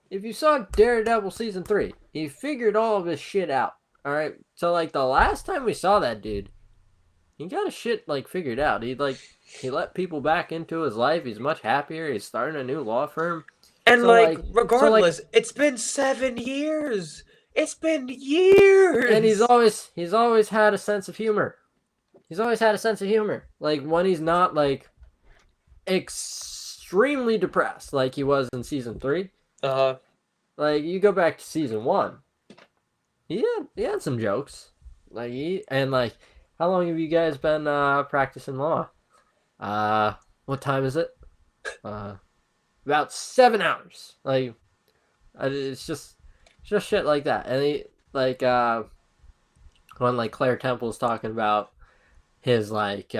if you saw Daredevil season 3, he figured all of his shit out. All right, so like the last time we saw that dude, he got his shit like figured out. He let people back into his life. He's much happier. He's starting a new law firm. And So like, like so like regardless, it's been 7 years. It's been and he's years. always he's always had a sense of humor. He's always had a sense of humor. Like when he's not like extremely depressed like he was in season 3. Uh, Like you go back to season 1, he had some jokes. Like he and like how long have you guys been practicing law? Uh what time is it? Uh about 7 hours. Like it's just shit like that. And he like when like Claire Temple's talking about his like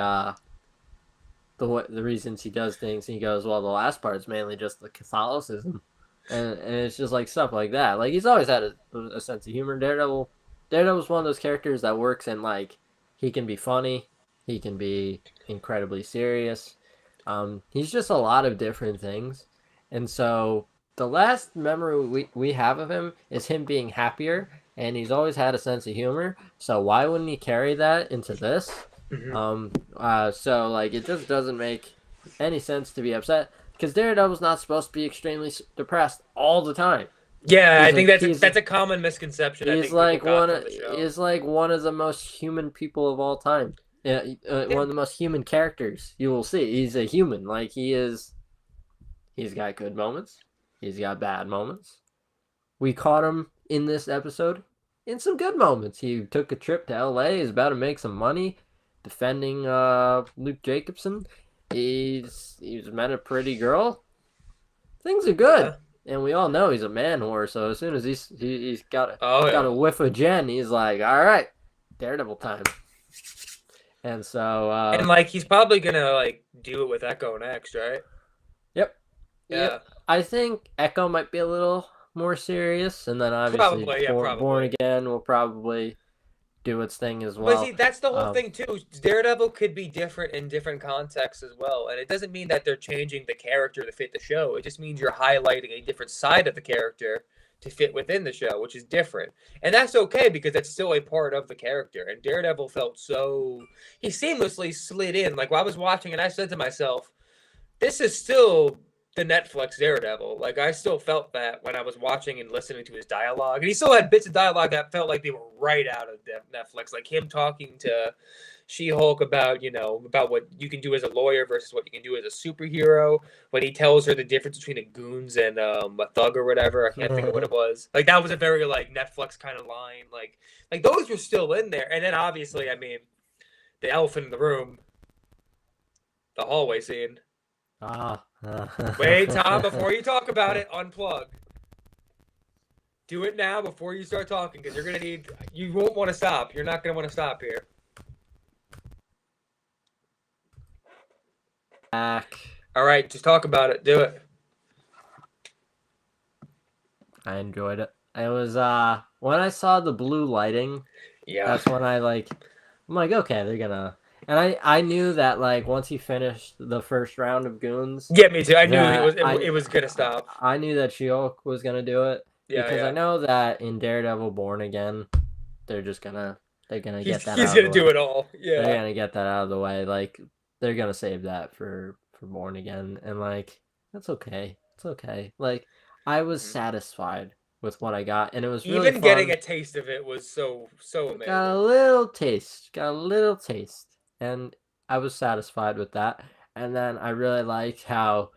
the reasons he does things, and he goes, well, the last part is mainly just the Catholicism, and it's just like stuff like that. Like he's always had a sense of humor. Daredevil's one of those characters that works in like he can be funny, he can be incredibly serious. He's just a lot of different things, and so the last memory we have of him is him being happier, and he's always had a sense of humor. So why wouldn't he carry that into this? mhm. So like it just doesn't make any sense to be upset because Daredevil's not supposed to be extremely depressed all the time. Yeah, I He's think a he's that's a common misconception I he's think people like got from the show. one of the most human people of all time. Yeah, Yeah, one of the most human characters you will see. He's a human. Like he is. He's got good moments. He's got bad moments. We caught him in this episode in some good moments. He took a trip to LA. He's about to make some money defending Luke Jacobson. He's met a pretty girl. Things are good. yeah. And we all know he's a man whore, so as soon as he's Oh got yeah. a whiff of Jen, he's like, all right, Daredevil time. And so And like he's probably gonna like do it with Echo next, right? yep. Yeah. Yep. I think Echo might be a little more serious, and then obviously Probably, yeah, Born probably. Again will probably do its thing as But see, well. that's the whole Um, thing too. Daredevil could be different in different contexts as well, and it doesn't mean that they're changing the character to fit the show. It just means you're highlighting a different side of the character to fit within the show, which is different, and that's okay because that's still a part of the character. And Daredevil felt so he seamlessly slid in. Like while I was watching, and I said to myself, "This is still the Netflix Daredevil." Like I still felt that when I was watching and listening to his dialogue, and he still had bits of dialogue that felt like they were right out of Netflix, like him talking to She-Hulk about about what you can do as a lawyer versus what you can do as a superhero. When he tells her the difference between a goons and a thug or whatever, I can't think of what it was. Like that was a very like Netflix kind of line. Like those were still in there, and then obviously, I mean, the elephant in the room, the hallway scene. ah. Wait, Tom, before you talk about it, unplug. Do it now before you start talking because you're going to need, you won't want to stop. You're not going to want to stop here. Back. All right, just talk about it. Do it. I enjoyed it. It was when I saw the blue lighting, Yeah. that's when I'm like, okay, they're gonna. And I knew that like once he finished the first round of goons, Yeah, me too. I knew that it was going to stop. I knew that She-Hulk was gonna do it Yeah, because I yeah. know that in Daredevil Born Again, they're just gonna they're gonna get that He's out of going the to do way. it all. They're Yeah. gonna get that out of the way. Like they're gonna save that for Born Again, and like that's okay. It's okay. Like I was Mhm. satisfied with what I got, and it was really Even getting fun. a taste of it was so Got a amazing. little taste, and I was satisfied with that. And then I really liked how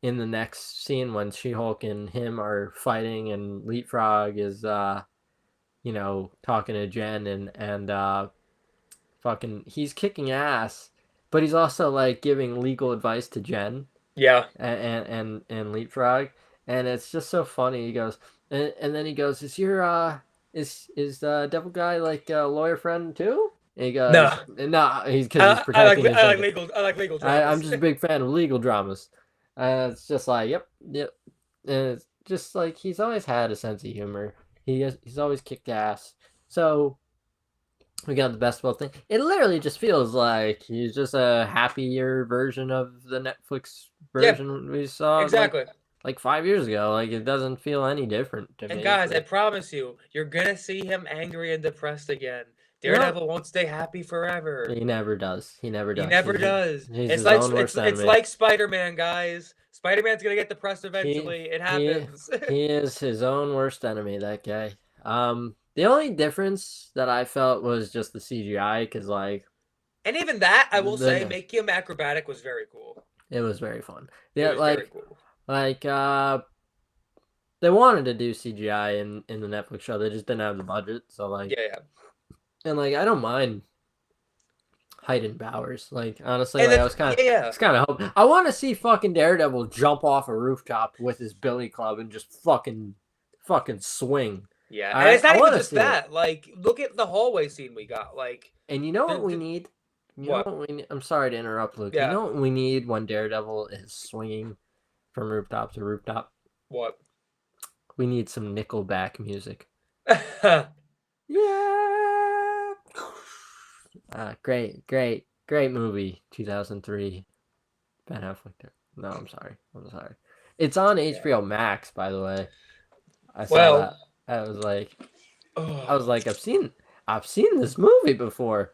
in the next scene when She-Hulk and him are fighting, and Leapfrog is talking to Jen, and fucking he's kicking ass, but he's also like giving legal advice to Jen Yeah. and Leapfrog, and it's just so funny. He goes, and then he goes, "Is your Is the devil guy like a lawyer friend too? He No, goes, no, he's because he's protecting his like. I like legal I'm dramas. just a big fan of legal dramas. It's just like, yep, yep. And it's just like he's always had a sense of humor. He's always kicked ass. So we got the best of both things. It literally just feels like he's just a happier version of the Netflix Yeah, version we saw exactly. like 5 years ago. Like it doesn't feel any different to And me. guys, I For promise you, you're gonna see him angry and depressed again. no, Daredevil won't stay happy forever. he never does. He never He does. never does. He's It's his like own worst it's enemy. like Spider-Man, guys. Spider-Man's gonna get depressed He eventually. It he happens. he is his own worst enemy. That guy. The only difference that I felt was just the CGI, because like And even that, I will say, the making him acrobatic was very cool. it was very fun. It Yeah, was very like cool. like they wanted to do CGI in the Netflix show. They just didn't have the budget. So like, Yeah, yeah. and like I don't mind Hayden Bowers. Like honestly, And like that's yeah, I yeah. was kind of hoping. I want to see fucking Daredevil jump off a rooftop with his billy club and just fucking swing. Yeah. All And right, it's not I even want to just see it. that. Like, look at the hallway scene we got. Like And you know what we the need? You know what? what we need? I'm sorry to interrupt, Luke. You Yeah. know what we need when Daredevil is swinging from rooftop to rooftop? What? We need some Nickelback music. Yeah. Yeah. Great movie. 2003. Ben Affleck. No, I'm sorry. I'm sorry. It's on HBO Max, by the way. I saw Well, that. I was like, oh, I've seen this movie before.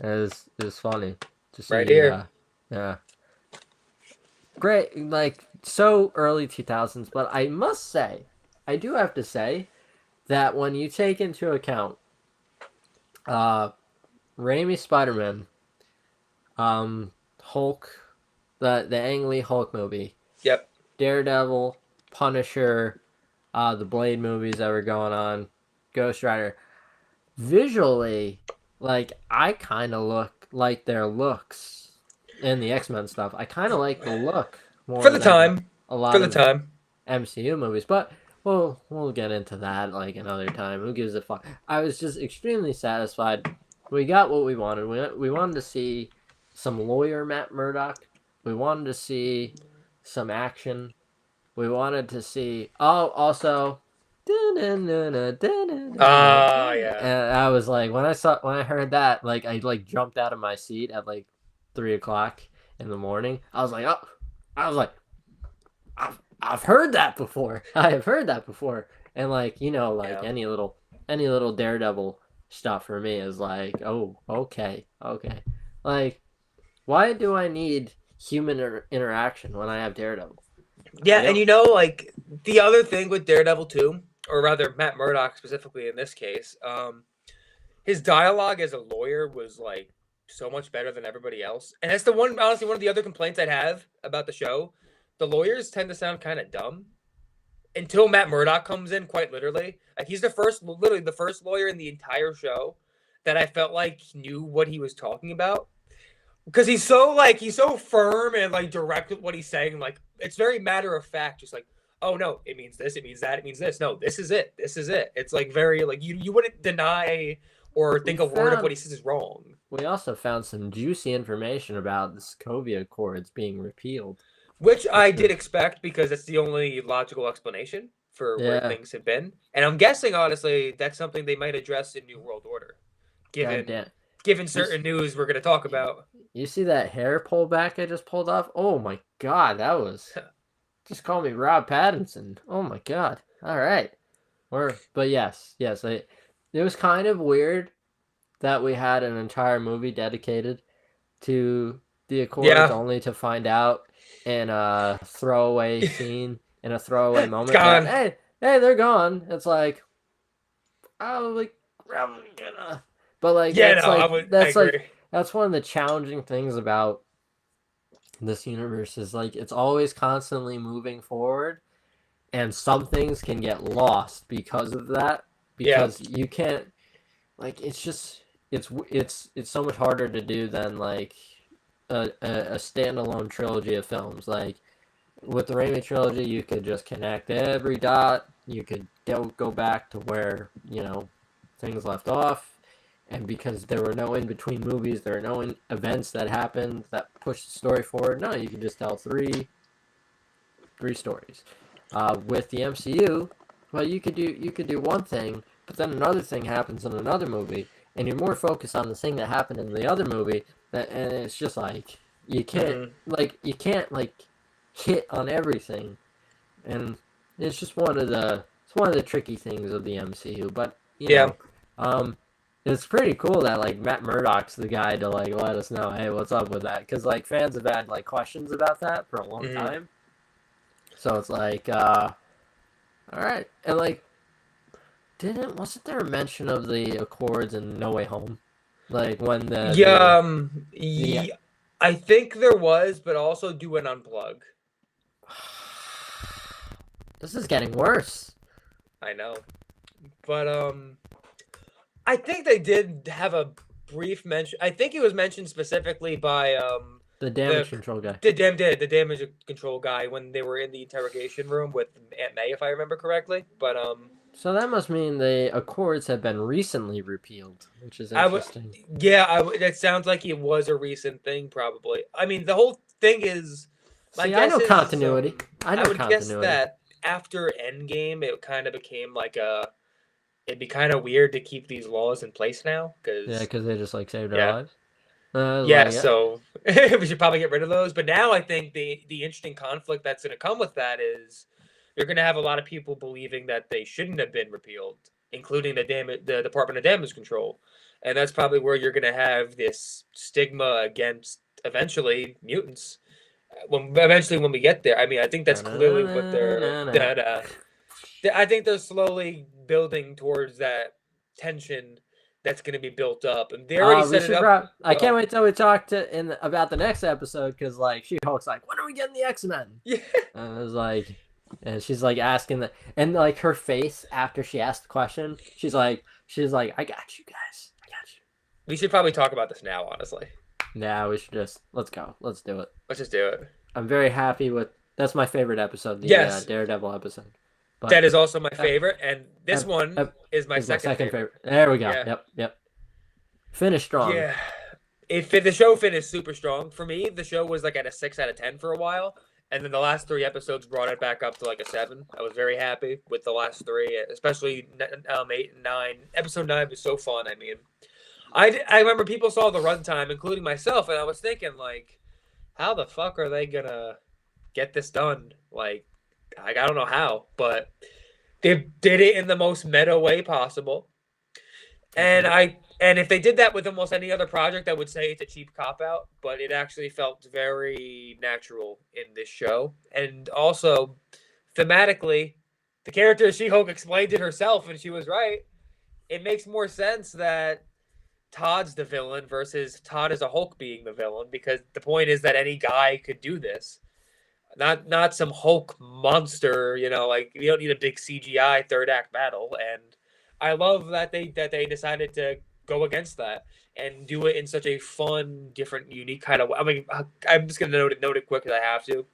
It was funny to right see. here. Yeah, great. Like so early 2000s, but I must say, I do have to say that when you take into account, uh, Raimi Spider-Man, Hulk, the Ang Lee Hulk movie, Yep. Daredevil, Punisher, the Blade movies that were going on, Ghost Rider. Visually, like I kind of look like their looks in the X-Men stuff. I kind of like the look For more the than time. a For lot the of time. MCU movies, but we'll get into that like another time. Who gives a fuck? I was just extremely satisfied. We got what we wanted. We wanted to see some lawyer Matt Murdock. We wanted to see some action. We wanted to see also. And Ah, yeah. I was like, when I heard that, like I like jumped out of my seat at like 3 o'clock in the morning. I was like, I've heard that before. I have heard that before. And like, like Yeah. any little Daredevil stuff for me is like, oh, okay. Like, why do I need human interaction when I have Daredevil? Yeah, I and don't. like the other thing with Daredevil too, or rather Matt Murdock specifically in this case, his dialogue as a lawyer was like so much better than everybody else. And that's the one honestly one of the other complaints I'd have about the show. The lawyers tend to sound kind of dumb until Matt Murdock comes in, quite literally. Like he's literally the first lawyer in the entire show that I felt like knew what he was talking about. Because he's so firm and like direct with what he's saying. Like it's very matter of fact, just like, oh no, it means this, it means that, it means this. No, this is it. This is it. It's like very like you wouldn't deny or We think a word of what found he says is wrong. we also found some juicy information about the Sokovia Accords being repealed. Which I Which did is expect because it's the only logical explanation for where yeah, things have been. And I'm guessing honestly that's something they might address in New World Order, god given damn. given You, certain news we're gonna talk about. you see that hair pullback I just pulled off? Oh my god, that was just call me Rob Pattinson. Oh my god. All right. But yes, it was kind of weird that we had an entire movie dedicated to the Accords, Yeah. only to find out in a throwaway scene, in a throwaway It's moment that gone. hey, they're gone. It's like, oh, like I'm gonna, but like Yeah, no, I agree. that's one of the challenging things about this universe is like it's always constantly moving forward, and some things can get lost because of that, Yeah. because you can't, like it's just it's so much harder to do than like a standalone trilogy of films. Like with the Raimi trilogy, you could just connect every dot you could go back to where things left off, and because there were no in between movies, there are no events that happened that pushed the story forward. No, you can just tell three stories. With the MCU, well, you could do one thing, but then another thing happens in another movie, and you're more focused on the thing that happened in the other movie. And it's just like you can't hit on everything, and it's just one of the tricky things of the MCU. But Yeah. it's pretty cool that like Matt Murdock's the guy to like let us know, hey, what's up with that? Because like fans have had like questions about that for a long time. So it's like, all right, and like, wasn't there a mention of the Accords in No Way Home? Like when I think there was, but also do an unplug. This is getting worse. I know, but I think they did have a brief mention. I think it was mentioned specifically by the damage control guy. The damage control guy when they were in the interrogation room with Aunt May, if I remember correctly. But so that must mean the Accords have been recently repealed, which is interesting. That sounds like it was a recent thing, probably. I mean, the whole thing is. I know continuity. I would guess that after Endgame, it kind of became like it'd be kind of weird to keep these laws in place now, because they just like saved our lives. So we should probably get rid of those. But now I think the interesting conflict that's going to come with that is you're going to have a lot of people believing that they shouldn't have been repealed, including the Department of Damage Control, and that's probably where you're going to have this stigma against eventually mutants. When we get there, I mean, I think that's clearly what they're. I think they're slowly building towards that tension that's going to be built up, and they already set it up. I can't wait till we talk about the next episode, because like She-Hulk's like, when are we getting the X-Men? Yeah, and I was like, and she's like asking and like her face after she asked the question, she's like, I got you guys, I got you. We should probably talk about this now, honestly. Nah, we should let's go. Let's do it. Let's just do it. I'm very happy that's my favorite episode, the Daredevil episode. But that is also my favorite, and this one is my second favorite. There we go. Yeah. Yep. Finish strong. Yeah. The show finished super strong. For me, the show was like at a 6 out of 10 for a while, and then the last 3 episodes brought it back up to like a 7. I was very happy with the last 3, especially 8 and 9. Episode 9 was so fun. I mean, I remember people saw the runtime, including myself, and I was thinking, like, how the fuck are they gonna get this done? Like, I don't know how, but they did it in the most meta way possible. And if they did that with almost any other project, I would say it's a cheap cop-out, but it actually felt very natural in this show. And also, thematically, the character She-Hulk explained it herself, and she was right. It makes more sense that Todd's the villain versus Todd as a Hulk being the villain, because the point is that any guy could do this. Not some Hulk monster, like you don't need a big CGI third act battle. And I love that they decided to go against that and do it in such a fun, different, unique kind of way. I mean, I'm just gonna note it quick because I have to.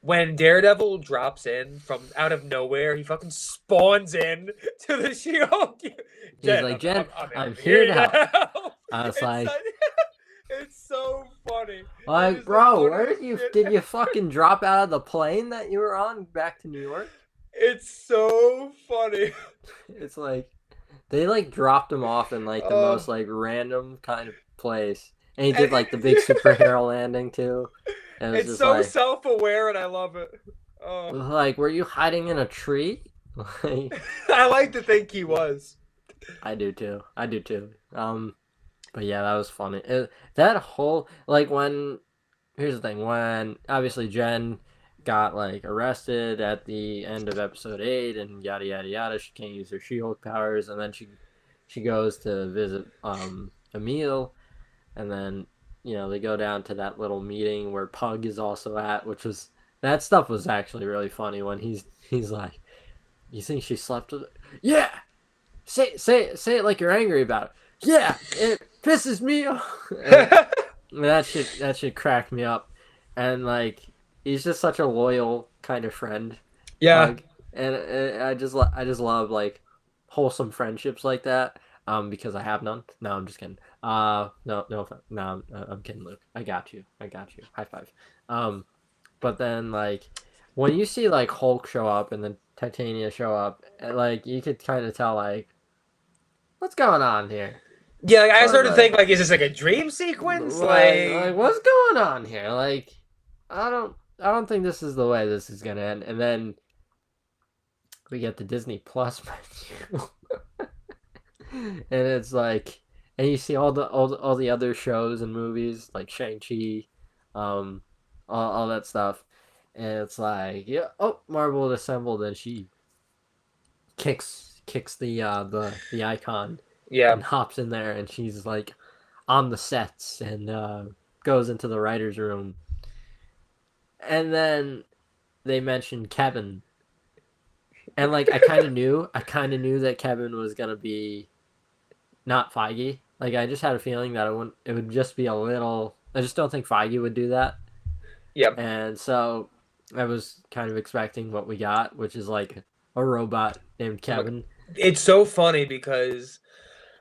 When Daredevil drops in from out of nowhere, he fucking spawns in to the She-Hulk. He's like, Jen, I'm here to help. I was like, it's so funny. Like, bro, where did you fucking drop out of the plane that you were on back to New York? It's so funny. It's like they like dropped him off in like the most like random kind of place, and he did like the big superhero landing too. And it's so like, self-aware, and I love it. Like, were you hiding in a tree? I like to think he was. I do too. But yeah, that was funny. That whole like here's the thing, when obviously Jen got like arrested at the end of episode 8 and yada yada yada, she can't use her She-Hulk powers, and then she goes to visit Emil, and then they go down to that little meeting where Pug is also at, that stuff was actually really funny when he's like, you think she slept with it? Yeah, say it like you're angry about it. Yeah, it pisses me off. that should crack me up. And like, he's just such a loyal kind of friend. Yeah. and I just love like wholesome friendships like that. Because I have none. No, I'm just kidding. No, I'm kidding, Luke. I got you. I got you. High five. But then like when you see like Hulk show up and then Titania show up, like you could kind of tell like what's going on here. Yeah, like, I started to Like, think like, is this like a dream sequence? like what's going on here? Like, I don't think this is the way this is gonna end. And then we get the Disney Plus menu, and it's like, and you see all the other shows and movies like Shang-Chi, all that stuff, and it's like, yeah, oh, Marvel assembled, and she kicks the icon Yeah, and hops in there, and she's like on the sets and goes into the writers' room, and then they mentioned Kevin, and like I kind of knew that Kevin was gonna be not Feige. Like I just had a feeling that it would just be a little. I just don't think Feige would do that, yeah. and so I was kind of expecting what we got, which is like a robot named Kevin. It's so funny because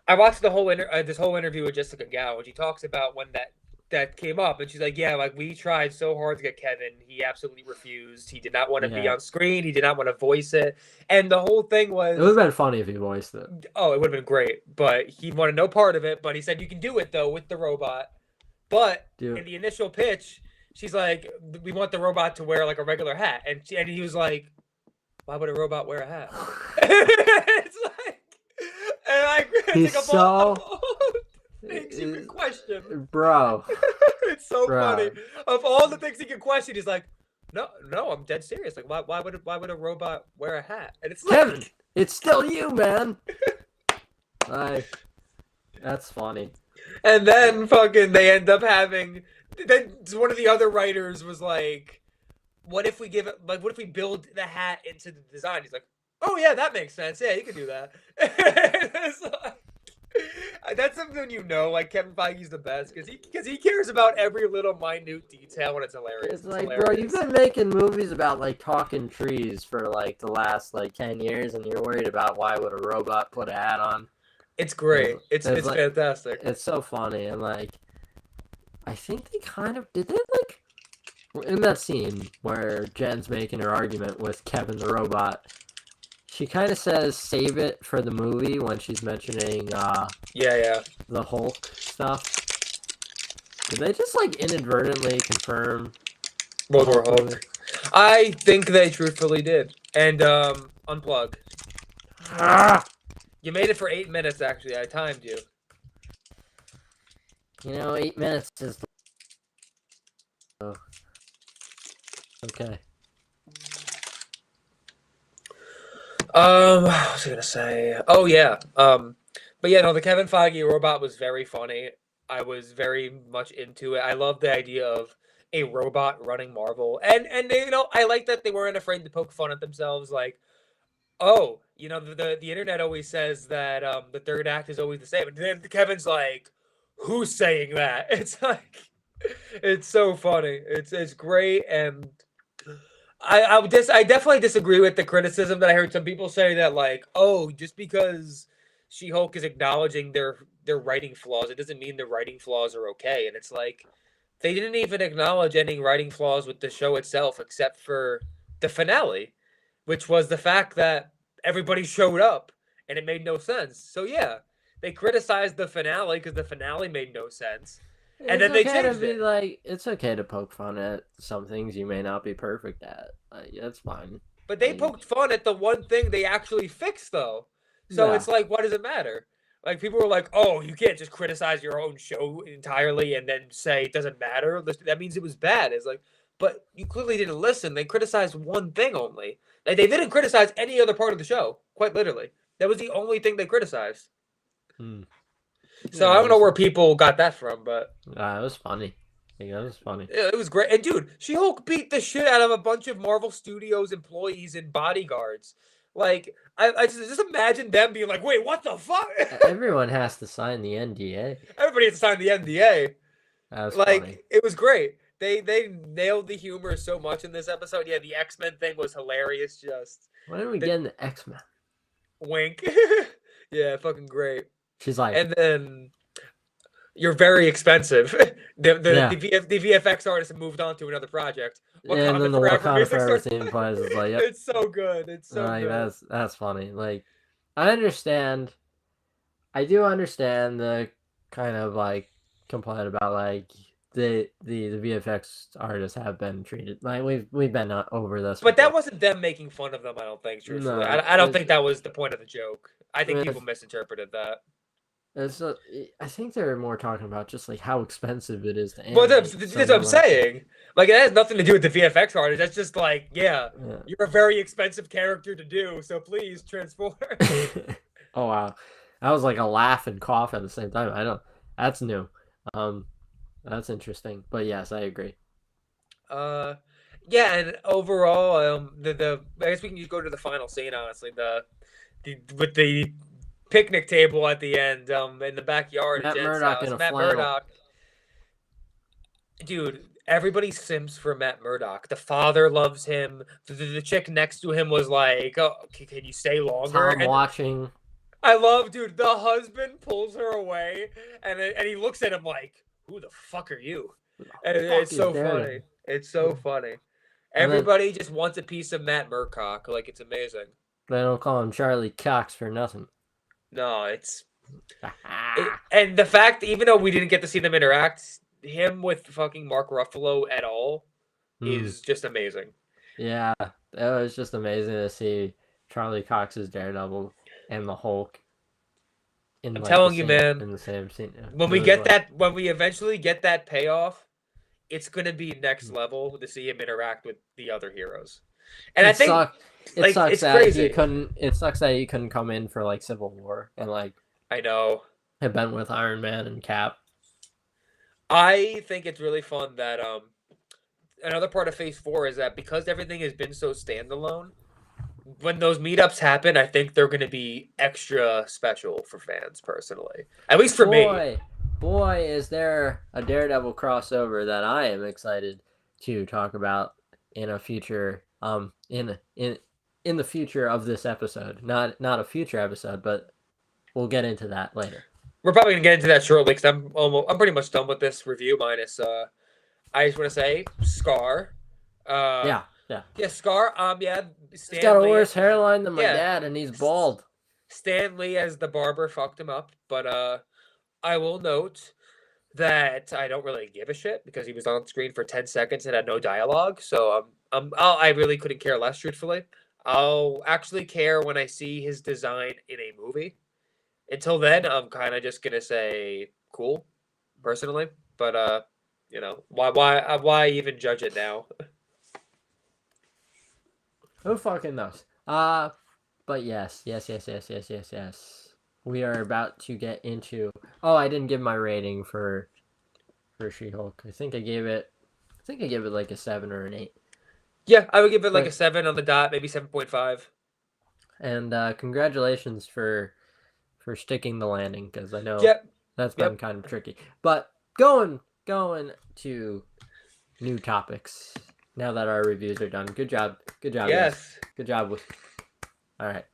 I watched the whole this whole interview with Jessica Gao, and she talks about when that came up, and she's like, "Yeah, like we tried so hard to get Kevin. He absolutely refused. He did not want to be Yeah, on screen. He did not want to voice it." And the whole thing it would have was, been funny if he voiced it. oh, it would have been great, but he wanted no part of it. But he said, "You can do it though with the robot." But in Dude, the initial pitch, she's like, "We want the robot to wear like a regular hat," and he was like, "Why would a robot wear a hat?" It's like, and it's he's like so of all things you could question, bro, it's so funny. bro. Of all the things he could question, he's like, "No, no, I'm dead serious. Like, why would a robot wear a hat?" And it's Kevin, like, it's still you, man. Like, that's funny. and then fucking they end up having. Then one of the other writers was like, "What if we give it? Like, what if we build the hat into the design?" He's like, "Oh yeah, that makes sense. Yeah, you can do that." It's like, that's something like Kevin Feige's the best because he cares about every little minute detail and it's hilarious. It's like, bro, you've been making movies about like talking trees for like the last like 10 years, and you're worried about why would a robot put a hat on? It's great. It's like, fantastic. it's so funny, and like, I think they kind of did they like in that scene where Jen's making her argument with Kevin the robot. She kind of says save it for the movie when she's mentioning Yeah. the Hulk stuff. Did they just like inadvertently confirm World War Hulk movie? Hulk. I think they truthfully did. And unplug. Ah! You made it for 8 minutes. Actually, I timed you. You know, 8 minutes is okay. What was I gonna say? Oh yeah. But yeah, no, the Kevin Feige robot was very funny. I was very much into it. I love the idea of a robot running Marvel, and I like that they weren't afraid to poke fun at themselves. Like, oh, the internet always says that the third act is always the same, and then Kevin's like, who's saying that? It's like, it's so funny. It's great, and I definitely disagree with the criticism that I heard some people say that like, oh, just because She-Hulk is acknowledging their writing flaws, it doesn't mean the writing flaws are okay. And it's like they didn't even acknowledge any writing flaws with the show itself, except for the finale, which was the fact that everybody showed up and it made no sense. So yeah, they criticized the finale because the finale made no sense, and It's then they okay to changed be it. like, it's okay to poke fun at some things you may not be perfect at. Like, that's fine. But they Like, poked fun at the one thing they actually fixed, though. So yeah. it's like, what does it matter? Like, people were like, oh, you can't just criticize your own show entirely and then say it doesn't matter. That means it was bad. It's like, but you clearly didn't listen. They criticized one thing only. Like, they didn't criticize any other part of the show, quite literally. That was the only thing they criticized. Hmm. So Yeah, I don't know where people got that from, but it was funny. Yeah, it was funny. it was great. And dude, She-Hulk beat the shit out of a bunch of Marvel Studios employees and bodyguards. Like, I just imagine them being like, "Wait, what the fuck?" Everyone has to sign the NDA. Everybody has to sign the NDA. That was Like, funny. it was great. They nailed the humor so much in this episode. Yeah, the X-Men thing was hilarious. Just Why didn't we The get in the X-Men? wink. Yeah, fucking great. She's like, And then you're very expensive. yeah. The VFX artist have moved on to another project. And then Wakanda the Forever Wakanda music Forever starts theme playing. plays is like, yep. It's so good. It's so Like good. that's funny. Like I understand I do understand the kind of like complaint about like the VFX artists have been treated like we've been over this But that before. wasn't them making fun of them, I don't think, truthfully. No, I don't think that was the point of the joke. I think people it's, misinterpreted that. it's I think they're more talking about just like how expensive it is to Well, animate that's what I'm someone like that. saying. Like, it has nothing to do with the VFX artist. That's just like, yeah, Yeah. you're a very expensive character to do, so please transform. Oh wow, that was like a laugh and cough at the same time. I don't. That's new. Um, that's interesting. But yes, I agree. Uh, yeah, and overall, the I guess we can just go to the final scene. Honestly, the with the picnic table at the end, in the backyard at Matt Jed's Murdock in house. a Matt flannel. Murdock, dude. Everybody sims for Matt Murdock. The father loves him. The chick next to him was like, "Oh, can you stay longer?" Tom And watching. I love, dude. The husband pulls her away, and he looks at him like, "Who the fuck are you?" Who the And fuck it's is so Daredevil? funny. It's so funny. And then Everybody just wants a piece of Matt Murdock. Like, it's amazing. they don't call him Charlie Cox for nothing. No, and the fact, even though we didn't get to see them interact, him with fucking Mark Ruffalo at all Hmm. is just amazing. Yeah, it was just amazing to see Charlie Cox's Daredevil and the Hulk in I'm like telling you, man. the same scene. When It we was get like, that, when we eventually get that payoff, it's gonna be next level to see him interact with the other heroes. And I it think, sucked. It like, sucks it's that he crazy. couldn't. It sucks that he couldn't come in for like Civil War and like I know. have been with Iron Man and Cap. I think it's really fun that another part of Phase 4 is that because everything has been so standalone, when those meetups happen, I think they're going to be extra special for fans personally. At least for me. Boy, boy, is there a Daredevil crossover that I am excited to talk about in a future in the future of this episode. Not a future episode, but we'll get into that later. We're probably going to get into that shortly cuz I'm pretty much done with this review minus I just want to say Scar. Uh Yeah, yeah. yeah, Scar yeah, He's got Stan a Lee. worse hairline than my Yeah. dad and he's bald. Stan Lee as the barber fucked him up, but I will note that I don't really give a shit because he was on screen for 10 seconds and had no dialogue. So I really couldn't care less, truthfully. I'll actually care when I see his design in a movie. Until then, I'm kind of just gonna say cool, personally. But why even judge it now? Who fucking knows? But yes. We are about to get into. Oh, I didn't give my rating for She-Hulk. I think I gave it like a 7 or an 8. Yeah, I would give it like a But 7 on the dot, maybe 7.5. and congratulations for sticking the landing because I know Yep, that's been yep. kind of tricky. But going to new topics now that our reviews are done. Good job, guys. Yes. Good job with. All right.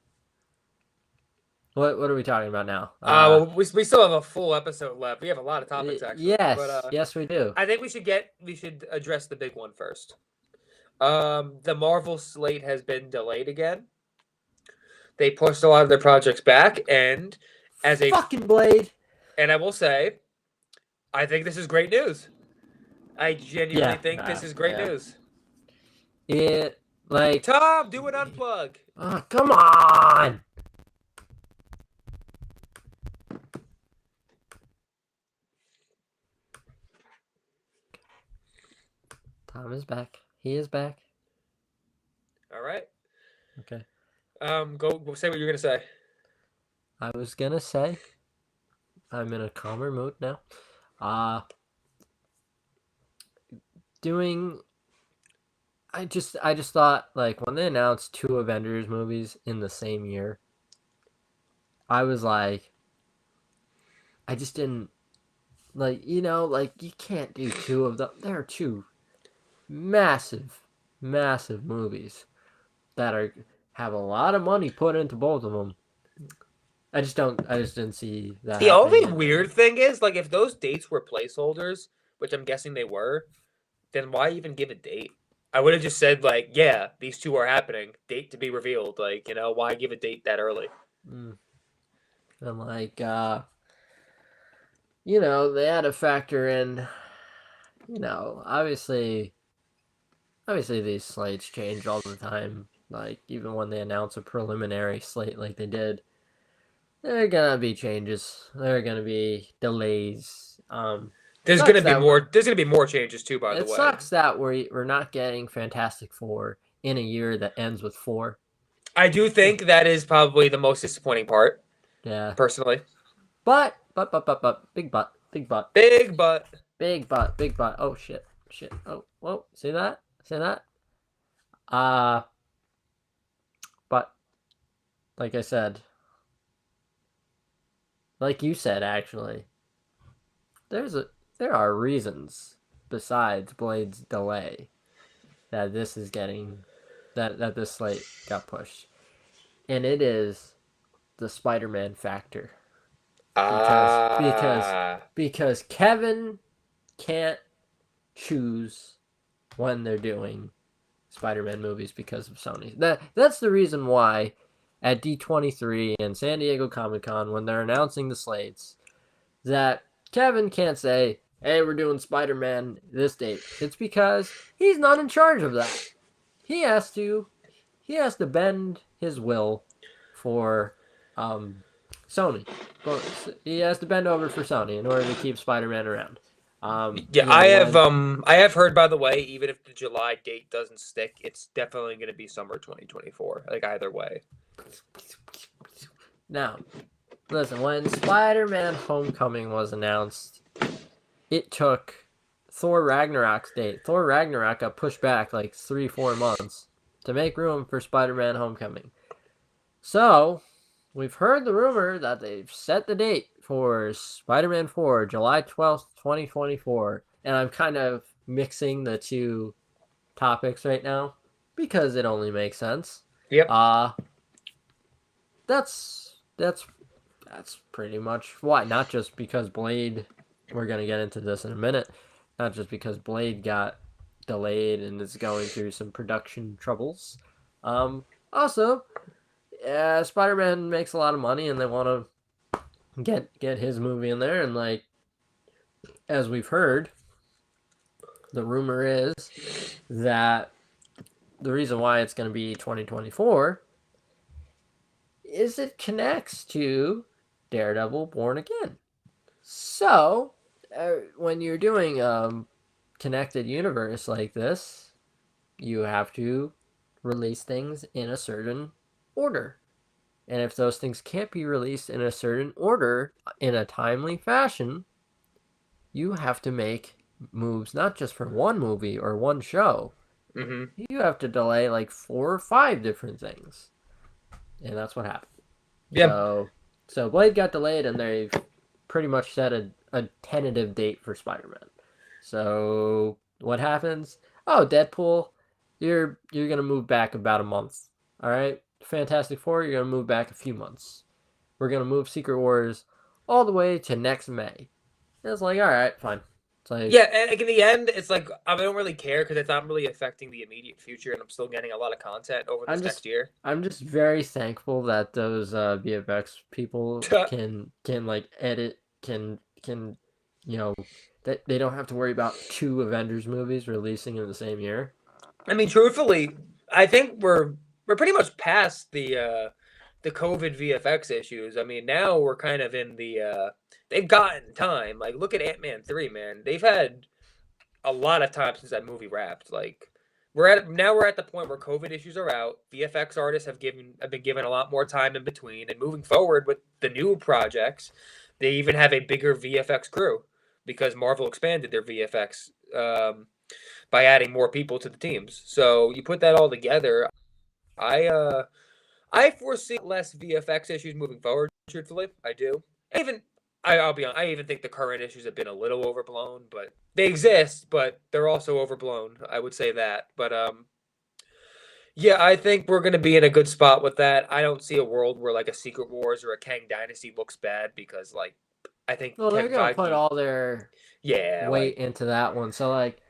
What are we talking about now? Well, we still have a full episode left. We have a lot of topics actually, yes, but yes, we do. I think we should address the big one first. The Marvel slate has been delayed again. They pushed a lot of their projects back, and as a Fucking Blade. and I will say, I think this is great news. I genuinely Yeah, think this is great yeah. news. It like Tom, do an unplug. oh, come on. Tom is back. He is back. All right. Okay. Go say what you're gonna say. I was gonna say I'm in a calmer mood now. Doing I just thought like when they announced 2 Avengers movies in the same year, I was like I just didn't like like you can't do 2 of them. There are 2 massive movies that are have a lot of money put into both of them. I just didn't see that The happening. only weird thing is, like, if those dates were placeholders, which I'm guessing they were, then why even give a date? I would have just said, like, yeah, these two are happening. Date to be revealed. Like, why give a date that early? Mm. And like, they had to factor in, obviously these slates change all the time. Like even when they announce a preliminary slate like they did, there are gonna be changes. There are gonna be delays. There's Sucks gonna be that more. There's gonna be more changes too. By the it way, sucks that we're not getting Fantastic Four in a year that ends with four. I do think that is probably the most disappointing part, Yeah, personally. but big butt, big butt, Big but big butt, big butt. Oh shit, shit. Oh, whoa, see that? See that? Uh, but like I said, like you said, actually, there's a there are reasons besides Blade's delay that this is getting that this slate got pushed, and it is the Spider-Man factor because because ah, because Kevin can't choose when they're doing Spider-Man movies because of Sony. That's the reason why at D23 and San Diego Comic-Con when they're announcing the slates that Kevin can't say, "Hey, we're doing Spider-Man this date." It's because he's not in charge of that. He has to he has to bend his will for Sony. He has to bend over for Sony in order to keep Spider-Man around. yeah. I have heard, by the way, even if the July date doesn't stick, it's definitely gonna be summer 2024. Like either way. Now, listen, when Spider-Man Homecoming was announced, it took Thor Ragnarok's date. Thor Ragnarok got pushed back like 3-4 months to make room for Spider-Man Homecoming. So, we've heard the rumor that they've set the date for Spider-Man 4, July 12th, 2024. And I'm kind of mixing the two topics right now because it only makes sense. Yep. That's pretty much why. Not just because Blade, we're gonna get into this in a minute. Not just because Blade got delayed and is going through some production troubles. Also, Spider-Man makes a lot of money, and they want to get his movie in there. And like as we've heard, the rumor is that the reason why it's going to be 2024 is it connects to Daredevil Born Again. So, when you're doing connected universe like this, you have to release things in a certain order. And if those things can't be released in a certain order in a timely fashion, you have to make moves not just for one movie or one show. Mm-hmm. You have to delay like 4 or 5 different things. And that's what happened. Yeah. So Blade got delayed, and they've pretty much set a tentative date for Spider-Man. So what happens? Oh, Deadpool, you're gonna move back about a month. All right, Fantastic Four, you're gonna move back a few months. We're gonna move Secret Wars all the way to next May. And it's like, all right, fine. It's like, Yeah, and like in the end, it's like I don't really care because it's not really affecting the immediate future, and I'm still getting a lot of content over this next year. I'm just very thankful that those VFX people can like edit can that they don't have to worry about 2 Avengers movies releasing in the same year. I mean, truthfully, I think we're pretty much past the COVID VFX issues. I mean, now we're kind of in the they've gotten time. Like, look at Ant-Man 3, man. They've had a lot of time since that movie wrapped. Like, we're at the point where COVID issues are out. VFX artists have been given a lot more time in between, and moving forward with the new projects, they even have a bigger VFX crew because Marvel expanded their VFX by adding more people to the teams. So you put that all together, I I foresee less VFX issues moving forward. Truthfully, I do. Even I'll be honest, I even think the current issues have been a little overblown, but they exist, but they're also overblown. I would say that. But Yeah, I think we're gonna be in a good spot with that. I don't see a world where like a Secret Wars or a Kang Dynasty looks bad because like I think Well, they're Kevin gonna put Feige, all their yeah, weight like into that one. So like,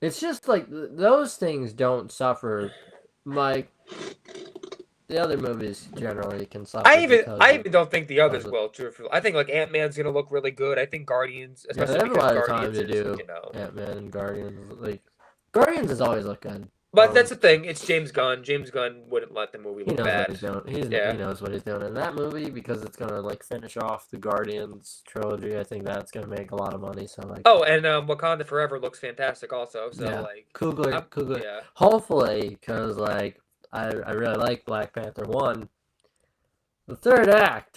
it's just like those things don't suffer. Like the other movies generally can suffer I even don't think the others because of will. Truthfully, I think like Ant-Man's gonna look really good. I think Guardians, yeah, they especially have a because lot of time Guardians to is do you know. Ant-Man and Guardians. Like Guardians has always looked good. But that's the thing. It's James Gunn. James Gunn wouldn't let the movie He look knows what bad. he's doing. He Yeah. knows what he's doing in that movie because it's gonna like finish off the Guardians trilogy. I think that's gonna make a lot of money. So like, Oh, and Wakanda Forever looks fantastic also. So yeah, like, Coogler, I'm Coogler. yeah. Hopefully, because like I really like Black Panther 1. The third act,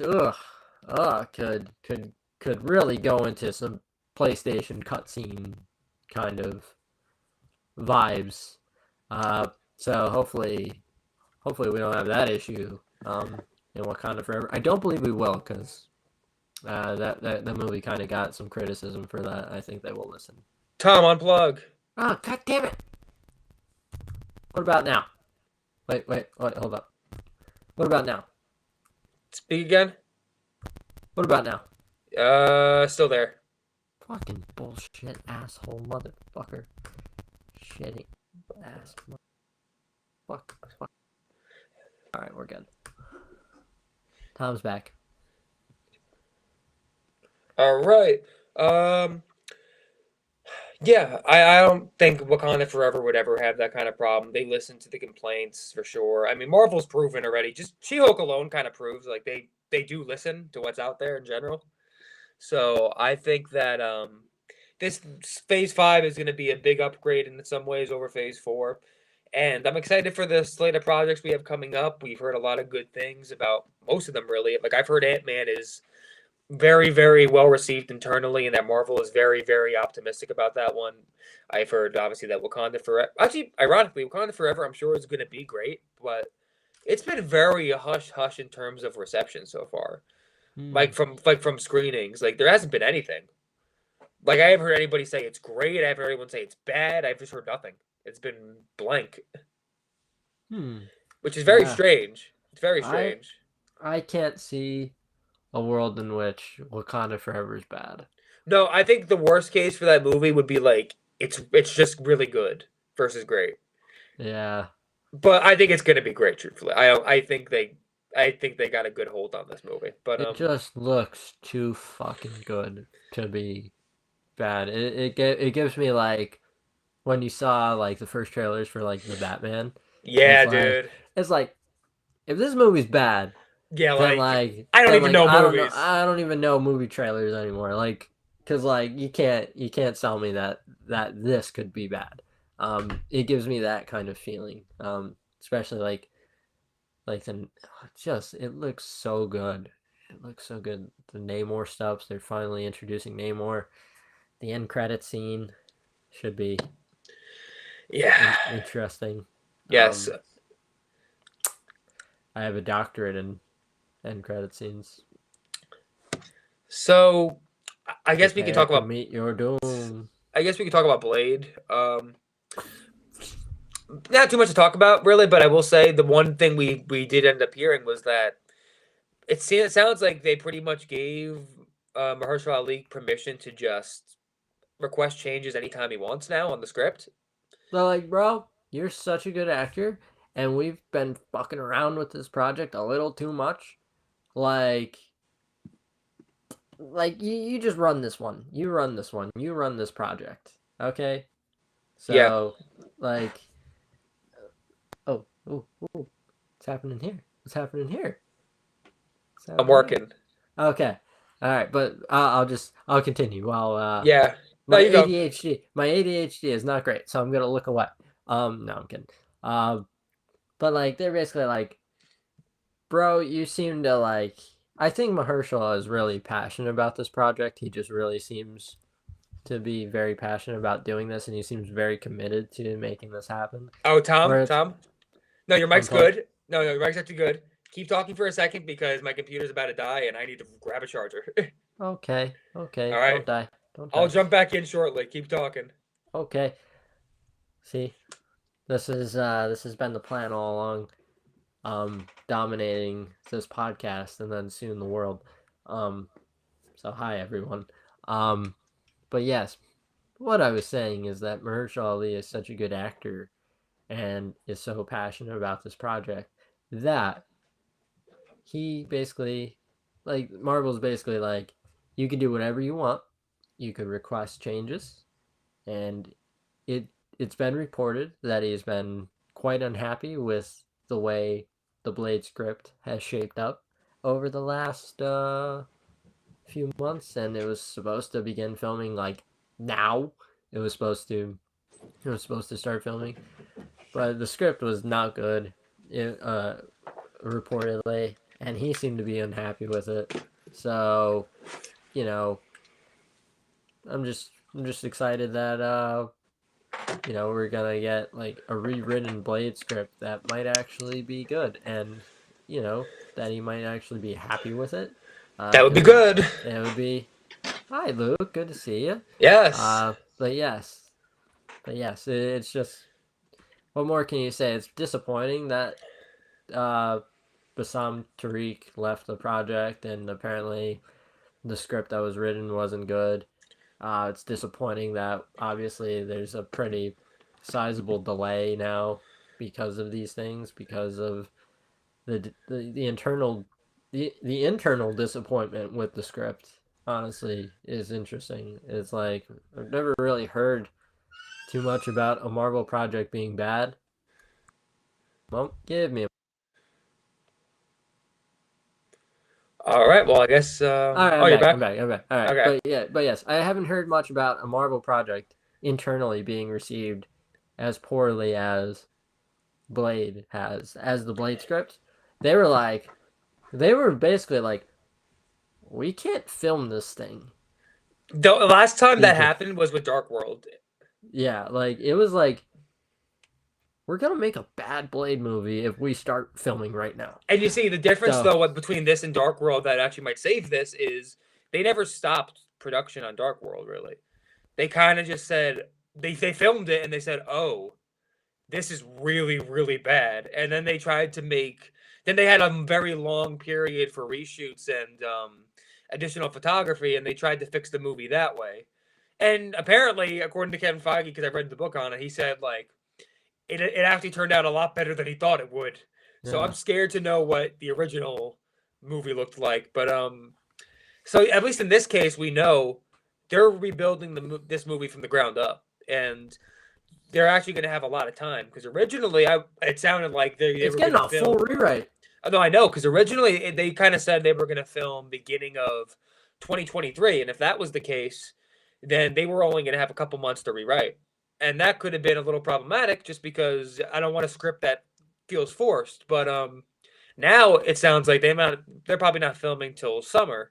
could really go into some PlayStation cutscene kind of vibes. Uh, so hopefully we don't have that issue. In Wakanda Forever. I don't believe we will because that movie kind of got some criticism for that. I think they will listen. Tom, unplug. Oh god damn it! What about now? Wait, hold up. What about now? Speak again. What about now? Still there. Fucking bullshit, asshole, motherfucker, shitty ass, fuck. All right, we're good. Tom's back. All right. Um. Yeah, I don't think Wakanda Forever would ever have that kind of problem. They listen to the complaints for sure. I mean, Marvel's proven already. Just She-Hulk alone kind of proves like they do listen to what's out there in general. So I think that this Phase 5 is going to be a big upgrade in some ways over Phase 4. And I'm excited for the slate of projects we have coming up. We've heard a lot of good things about most of them, really. Like, I've heard Ant-Man is very, very well received internally, and that Marvel is very, very optimistic about that one. I've heard, obviously, that Wakanda Forever. Actually, ironically, Wakanda Forever, I'm sure is going to be great, but it's been very hush hush in terms of reception so far. Hmm. Like from screenings, like there hasn't been anything. Like I haven't heard anybody say it's great. I haven't heard anyone say it's bad. I've just heard nothing. It's been blank, Hmm. which is very Yeah. strange. It's very I strange. I can't see a world in which Wakanda Forever is bad. No, I think the worst case for that movie would be like it's just really good versus great. Yeah. But I think it's gonna be great. Truthfully, I don't. I think they got a good hold on this movie. But It just looks too fucking good to be bad. It gives me like when you saw like the first trailers for like the Batman. It's yeah, like dude. it's like if this movie's bad, Yeah, then like like I don't then even like know I don't know movies. I don't even know movie trailers anymore. Like because like you can't tell me that this could be bad. It gives me that kind of feeling. Especially like the just it looks so good. It looks so good. The Namor stuff. They're finally introducing Namor. The end credit scene should be Yeah. interesting. Yes. Um, I have a doctorate in end credit scenes. So I guess we can Prepare talk to about. meet your doom. I guess we can talk about Blade. Not too much to talk about really, but I will say the one thing we did end up hearing was that it sounds like they pretty much gave Mahershala Ali permission to just request changes anytime he wants now on the script. They're like, bro, you're such a good actor, and we've been fucking around with this project a little too much. Like, you just run this one. You run this one. You run this project. Okay? Yeah, So, like, oh, oh, oh, what's happening here? What's happening here? What's I'm happening here? working. Okay, all right, but I'll continue while Yeah. No, my you go. ADHD is not great, so I'm gonna look away. No, I'm kidding. But like they're basically like, bro, you seem to like. I think Mahershala is really passionate about this project. He just really seems to be very passionate about doing this, and he seems very committed to making this happen. Oh, Tom, Where it's Tom. No, your mic's unplug. good. No, your mic's actually good. Keep talking for a second because my computer's about to die and I need to grab a charger. Okay, All okay, right. don't die, don't I'll die. jump back in shortly. Keep talking. Okay, see. This has been the plan all along. Dominating this podcast and then soon the world. Um, so hi everyone. Um, but yes, what I was saying is that Mahershala Ali is such a good actor and is so passionate about this project that he basically, like, Marvel's basically like, you can do whatever you want. You could request changes, and it it's been reported that he's been quite unhappy with the way the Blade script has shaped up over the last few months, and it was supposed to begin filming like now. It was supposed to it was supposed to start filming, but the script was not good. It reportedly, and he seemed to be unhappy with it. So, you know, I'm just excited that we're gonna get like a rewritten Blade script that might actually be good, and that he might actually be happy with it, That would be because good. it would be. Hi, Luke. Good to see you. Yes. But yes, it's just, what more can you say? It's disappointing that uh, Bassam Tariq left the project, and apparently the script that was written wasn't good. It's disappointing that obviously there's a pretty sizable delay now because of these things, because of the internal the internal disappointment with the script. Honestly, is interesting. It's like I've never really heard too much about a Marvel project being bad. Well, give me. All right. Well, I guess. All right, Oh, I'm you're back. back. I'm back. I'm back. All right, Okay. but yes, I haven't heard much about a Marvel project internally being received as poorly as Blade has, as the Blade script. They were like, they were basically like, we can't film this thing The last time that because, happened was with Dark World, yeah, like it was like, we're gonna make a bad Blade movie if we start filming right now. and you see the difference So though between this and Dark World that actually might save this is they never stopped production on Dark World. Really, they kind of just said they filmed it and they said, "Oh, this is really really bad," and then they tried to make. Then they had a very long period for reshoots and additional photography, and they tried to fix the movie that way. And apparently, according to Kevin Feige, because I read the book on it, he said like it actually turned out a lot better than he thought it would. So I'm yeah, scared to know what the original movie looked like. But so at least in this case, we know they're rebuilding this movie from the ground up, and they're actually going to have a lot of time because originally, it sounded like they it's were going getting to a full film. rewrite. No, I know because originally they kind of said they were going to film beginning of 2023, and if that was the case, then they were only going to have a couple months to rewrite, and that could have been a little problematic just because I don't want a script that feels forced. But now it sounds like they're probably not filming till summer,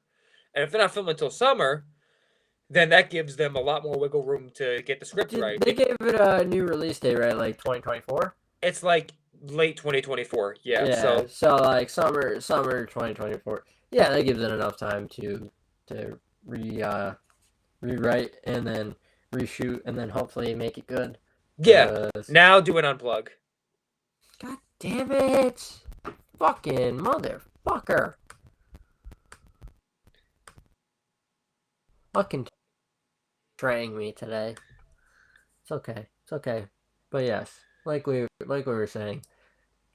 and if they're not filming till summer, then that gives them a lot more wiggle room to get the script right. They gave it a new release date, right? Like 2024. It's like late 2024, yeah. Yeah, So so like summer 2024. Yeah, that gives it enough time to rewrite and then reshoot and then hopefully make it good. yeah, Cause now do an unplug. God damn it, fucking motherfucker, fucking betraying me today. It's okay, it's okay. But yes, like we were saying,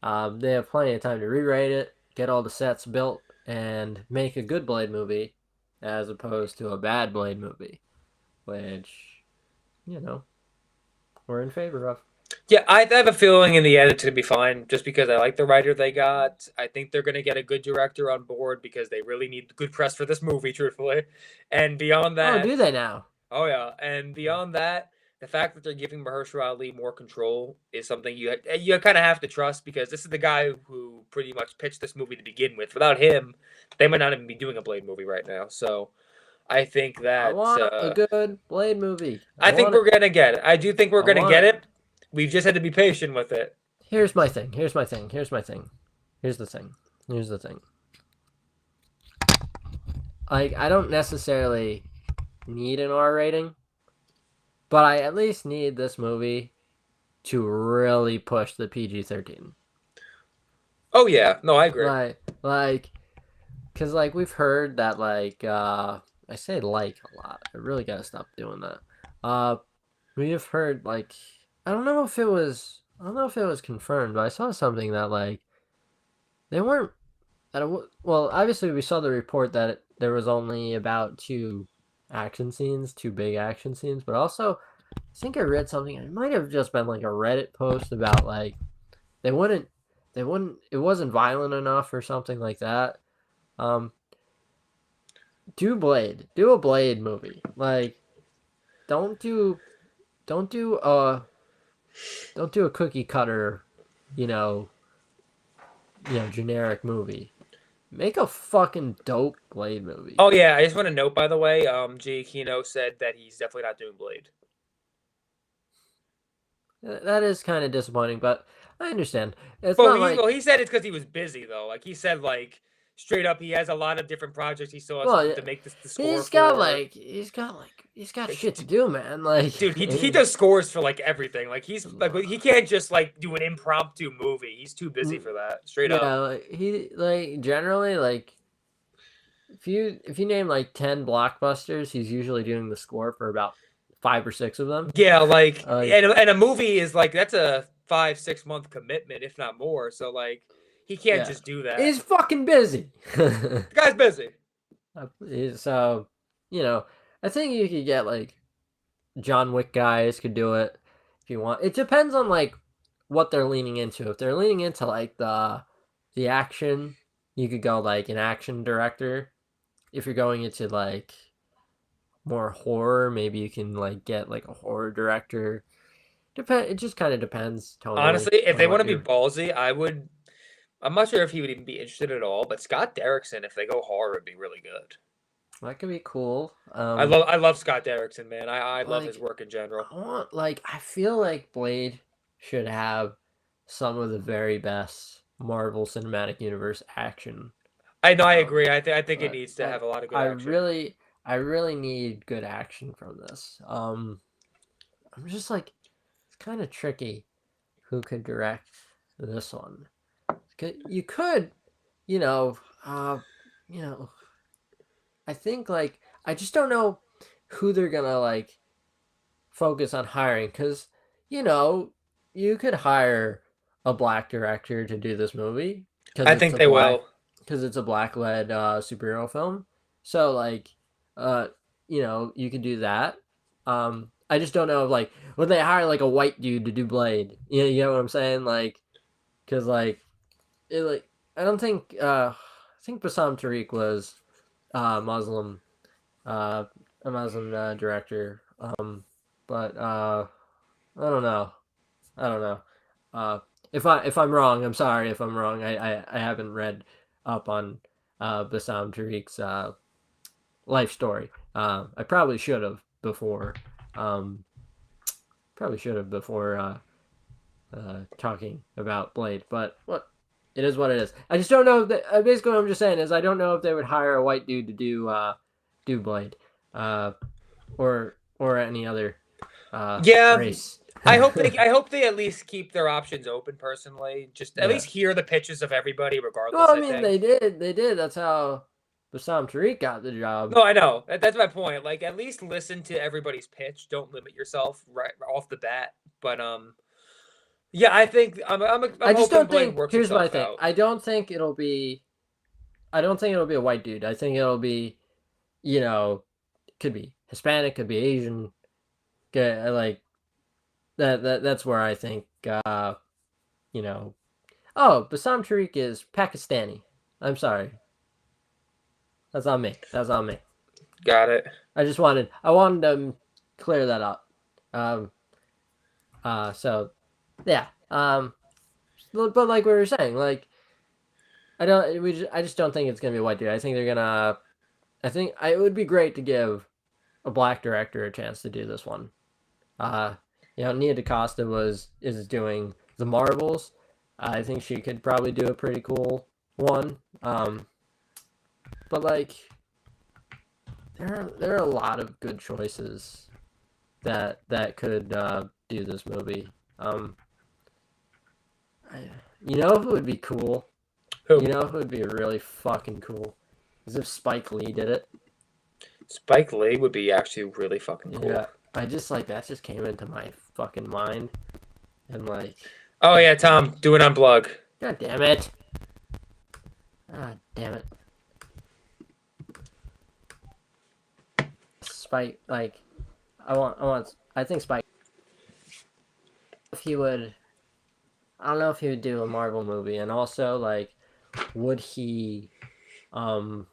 they have plenty of time to rewrite it, get all the sets built, and make a good Blade movie, as opposed to a bad Blade movie, which you know we're in favor of. Yeah, I have a feeling in the end it's gonna be fine, just because I like the writer they got. I think they're gonna get a good director on board because they really need good press for this movie, truthfully. And beyond Oh, that, do they now? oh yeah, and beyond that, the fact that they're giving Mahershala Ali more control is something you kind of have to trust because this is the guy who pretty much pitched this movie to begin with. Without him, they might not even be doing a Blade movie right now. So I think I that want a good Blade movie. I I think want it. we're gonna get it. I do think we're I gonna want get it. it. We've just had to be patient with it. Here's my thing. Here's my thing. Here's my thing. Here's the thing. Here's the thing. Like, I don't necessarily need an R rating, but I at least need this movie to really push the PG-13. Oh yeah, no, I agree. Like, cause like we've heard that I say like a lot. I really gotta stop doing that. Uh, we have heard like I don't know if it was confirmed, but I saw something that like they weren't well, obviously we saw the report that there was only about two big action scenes, but also I think I read something. It might have just been like a Reddit post about like they wouldn't it wasn't violent enough or something like that. Um, do a Blade movie. Like don't do don't do a don't do a cookie cutter, you know, generic movie. Make a fucking dope Blade movie. Oh yeah, I just want to note by the way, Giacchino said that he's definitely not doing Blade. That is kind of disappointing, but I understand. It's Well, not like he said it's because he was busy though. Like he said, like straight up, he has a lot of different projects he still has well, to make the score for. he's got shit to do, man. Like Dude, he does scores for like everything. Like he can't just like do an impromptu movie. He's too busy for that. Straight yeah, up. like he like generally like if you name like 10 blockbusters, he's usually doing the score for about 5 or 6 of them. Yeah, like Like and a movie is like that's a 5 6 month commitment, if not more. So like he can't yeah, just do that. he's fucking busy. The guy's busy. So I think you could get like John Wick guys could do it if you want. It depends on like what they're leaning into. If they're leaning into like the action, you could go like an action director. If you're going into like more horror, maybe you can like get like a horror director. It just kind of depends tonally Honestly, if on they want what to be you're. ballsy, I would. I'm not sure if he would even be interested at all. But Scott Derrickson, if they go horror, would be really good. That could be cool. I love Scott Derrickson, man. I love his Like work in general. I feel like Blade should have some of the very best Marvel Cinematic Universe action. I know, I Um, agree. I think it but needs to have a lot of good action. I really need good action from this. I'm just like it's kind of tricky who could direct this one. You could, you know, uh, you know, I think like I just don't know who they're gonna like focus on hiring because you know you could hire a black director to do this movie I think they will. because it's a black led superhero film. So like, uh, you could do that. I just don't know if like would they hire like a white dude to do Blade? You know what I'm saying? Like, because like it like I don't think I think Bassam Tariq was Muslim uh, a Muslim director. But I don't know. I don't know. Uh, if I'm wrong, I'm sorry if I'm wrong. I haven't read up on Bassam Tariq's life story. I probably should have before. Um, probably should have before talking about Blade. But what it is what it is. I just don't know. If basically, what I'm just saying is I don't know if they would hire a white dude to do Blade, uh, or any other Yeah, race. I hope they at least keep their options open. Personally, just at Yeah. least hear the pitches of everybody, regardless. Well, I I mean, think. they did. That's how Bassam Tariq got the job. No, I know. That's my point. Like, at least listen to everybody's pitch. Don't limit yourself right off the bat. But yeah, I think I I'm just hoping don't Blade think. works Here's my itself thing. out. I don't think it'll be. I don't think it'll be a white dude. I think it'll be, you know, could be Hispanic, could be Asian. Like that. That's where I think. You know. Oh, Bassam Tariq is Pakistani. I'm sorry. That's on me. That's on me. Got it. I wanted to clear that up. Um, so yeah. But like we were saying, like I just don't think it's gonna be a white dude. I think they're gonna. It would be great to give a black director a chance to do this one. Uh, Nia DaCosta is doing the Marvels. I think she could probably do a pretty cool one. But like there are a lot of good choices that could do this movie. Um, I, you know who would be cool? You Who? know who would be really fucking cool? Is if Spike Lee did it. Spike Lee would be actually really fucking cool. Yeah, I just like that just came into my fucking mind, and like, Oh God yeah, damn it, Tom, do an unplug. God damn it, ah damn it, Spike. Like, I think Spike. If he would, I don't know if he would do a Marvel movie, and also like, would he, um,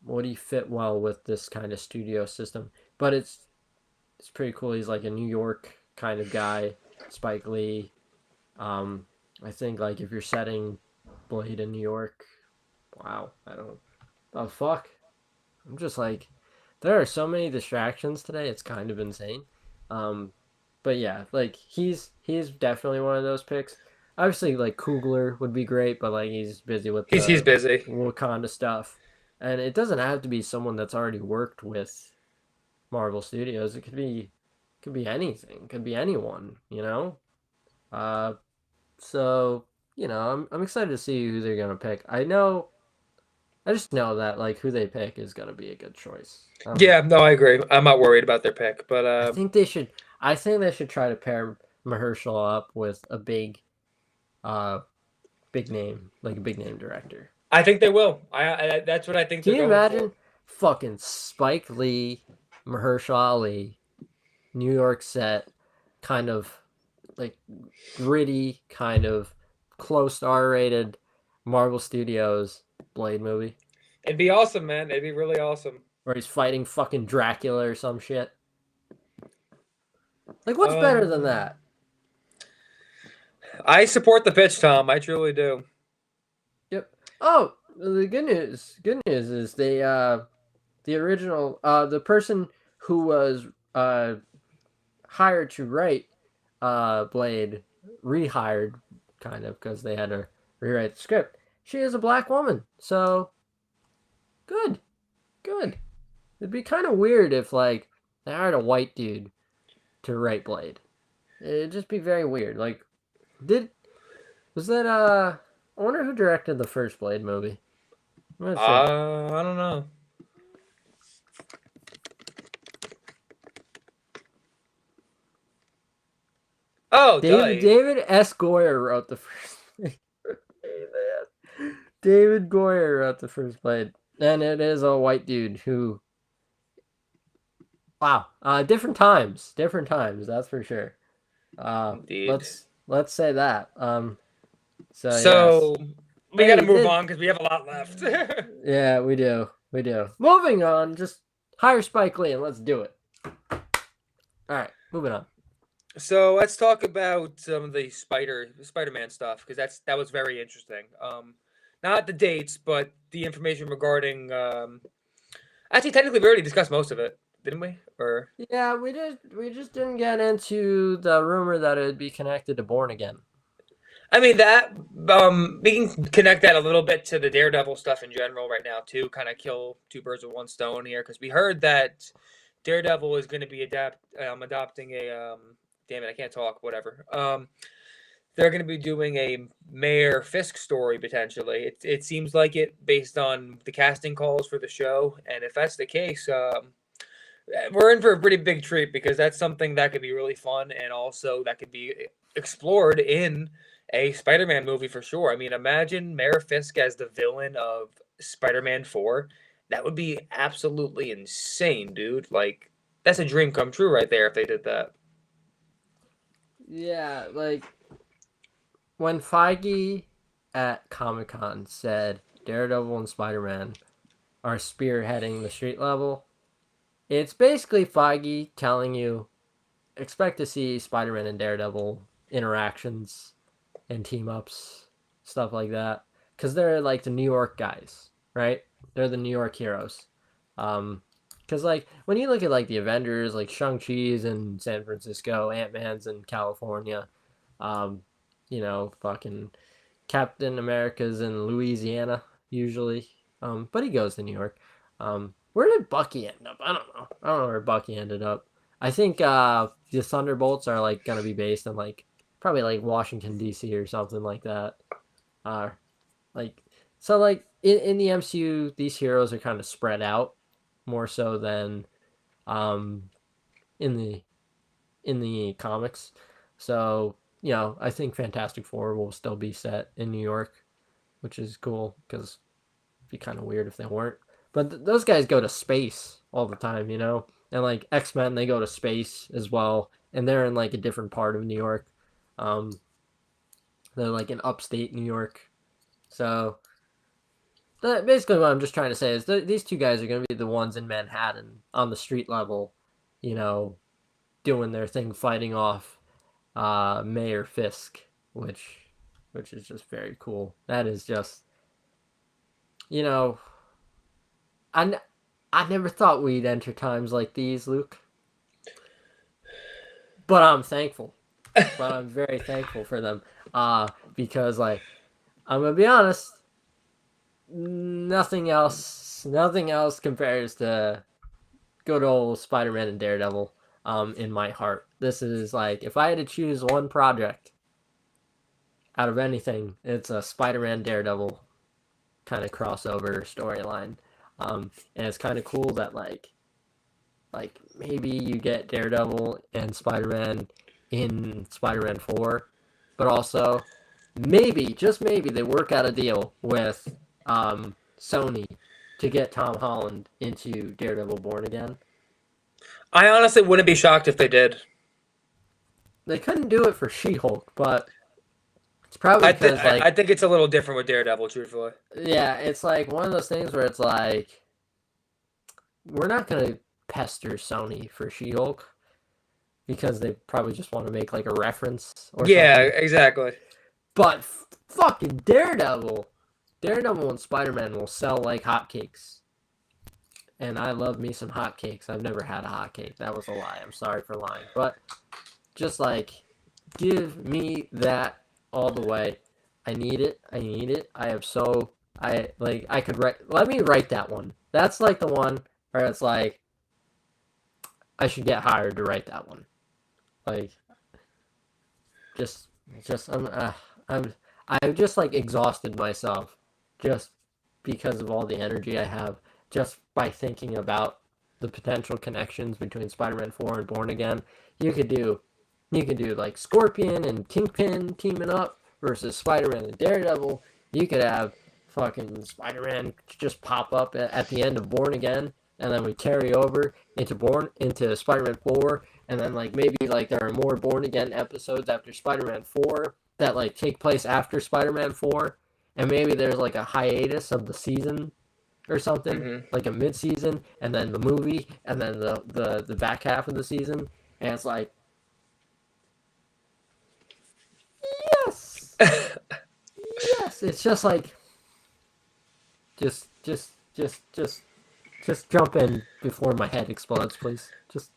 would he fit well with this kind of studio system? But it's pretty cool. He's like a New York kind of guy, Spike Lee. Um, I think like if you're setting Blade in New York, wow, I don't. Oh fuck! I'm just like, there are so many distractions today. It's kind of insane. Um, but yeah, like he's definitely one of those picks. Obviously, like Coogler would be great, but like he's busy with He's the busy. Wakanda stuff, and it doesn't have to be someone that's already worked with Marvel Studios. It could be anything. It could be anyone. You know. Uh, so I'm excited to see who they're gonna pick. I just know that like who they pick is gonna be a good choice. Yeah, no, I agree. I'm not worried about their pick, but I think they should. I think they should try to pair Mahershala up with a uh, big name, like a big name director. I think they will. I that's what I think Can they're you going for. imagine fucking Spike Lee, Mahershala Ali, New York set, kind of like gritty, kind of close to R-rated Marvel Studios Blade movie It'd be awesome, man. It'd be really awesome. where he's fighting fucking Dracula or some shit. Like, what's better than Um, that? I support the pitch, Tom. I truly do. Yep. Oh, the good news is the original the person who was uh hired to write Blade rehired kind of because they had to rewrite the script. She is a black woman, so good, good. It'd be kind of weird if like they hired a white dude to write Blade. It'd just be very weird. Like, did was that I wonder who directed the first Blade movie. I'm gonna say I don't know. Oh, duh. David S. Goyer wrote the first. David Goyer wrote the first Blade, and it is a white dude who. Wow, different times. That's for sure. Indeed. Let's say that. So yes. So we got to Hey, move on because we have a lot left. yeah, we do. Moving on, just hire Spike Lee and let's do it. All right, moving on. So let's talk about some of the Spider-Man stuff because that was very interesting. Not the dates, but the information regarding. Actually, technically, we already discussed most of it, didn't we? Or Yeah, we did. We just didn't get into the rumor that it would be connected to Born Again. I mean that we can connect that a little bit to the Daredevil stuff in general right now too. Kind of kill two birds with one stone here because we heard that Daredevil is going to be adopting a damn it, I can't talk. Whatever. They're going to be doing a Mayor Fisk story potentially. It seems like it based on the casting calls for the show, and if that's the case, we're in for a pretty big treat because that's something that could be really fun and also that could be explored in a Spider-Man movie for sure. I mean, imagine Mayor Fisk as the villain of Spider-Man 4. That would be absolutely insane, dude. Like, that's a dream come true right there if they did that. Yeah, like when Feige at Comic Con said Daredevil and Spider Man are spearheading the street level, it's basically Feige telling you expect to see Spider Man and Daredevil interactions and team ups, stuff like that. Because they're like the New York guys, right? They're the New York heroes. Because like when you look at like the Avengers, like Shang Chi's in San Francisco, Ant Man's in California, um, fucking Captain America's in Louisiana usually, but he goes to New York. Where did Bucky end up? I don't know. I don't know where Bucky ended up. I think the Thunderbolts are like gonna be based in like probably like Washington D.C. or something like that. Uh, like so like in the MCU, these heroes are kind of spread out more so than um in the comics. So I think Fantastic Four will still be set in New York, which is cool because it'd be kind of weird if they weren't. But those guys go to space all the time, and like X-Men, they go to space as well, and they're in like a different part of New York. Um, they're like in upstate New York. So basically, what I'm just trying to say is these two guys are going to be the ones in Manhattan on the street level, you know, doing their thing, fighting off Mayor Fisk, which is just very cool. That is just, you know, I, I never thought we'd enter times like these, Luke. But I'm thankful. But I'm very thankful for them. Because like I'm gonna be honest, nothing else compares to good old Spider-Man and Daredevil. In my heart, this is like if I had to choose one project out of anything, it's a Spider-Man Daredevil kind of crossover storyline. And it's kind of cool that like maybe you get Daredevil and Spider-Man in Spider-Man 4, but also maybe, just maybe, they work out a deal with Sony to get Tom Holland into Daredevil Born Again. I honestly wouldn't be shocked if they did. They couldn't do it for She-Hulk, but it's probably because I think it's a little different with Daredevil, truthfully. yeah, it's like one of those things where it's like we're not gonna pester Sony for She-Hulk because they probably just want to make like a reference or Yeah, something. exactly. But fucking Daredevil and Spider-Man will sell like hotcakes. And I love me some hotcakes. I've never had a hotcake. That was a lie. I'm sorry for lying. But just like, give me that all the way. I need it. I need it. I could write, let me write that one. That's like the one where it's like, I should get hired to write that one. Like, just, just, I've just like exhausted myself just because of all the energy I have just by thinking about the potential connections between Spider-Man 4 and Born Again. You could do like Scorpion and Kingpin teaming up versus Spider-Man and Daredevil. You could have fucking Spider-Man just pop up at the end of Born Again, and then we carry over into Spider-Man 4, and then like maybe like there are more Born Again episodes after Spider-Man 4 that like take place after Spider-Man 4, and maybe there's like a hiatus of the season or something, Hmm. like a mid-season, and then the movie, and then the back half of the season, and it's like, yes, yes, it's just like, just jump in before my head explodes, please. Just.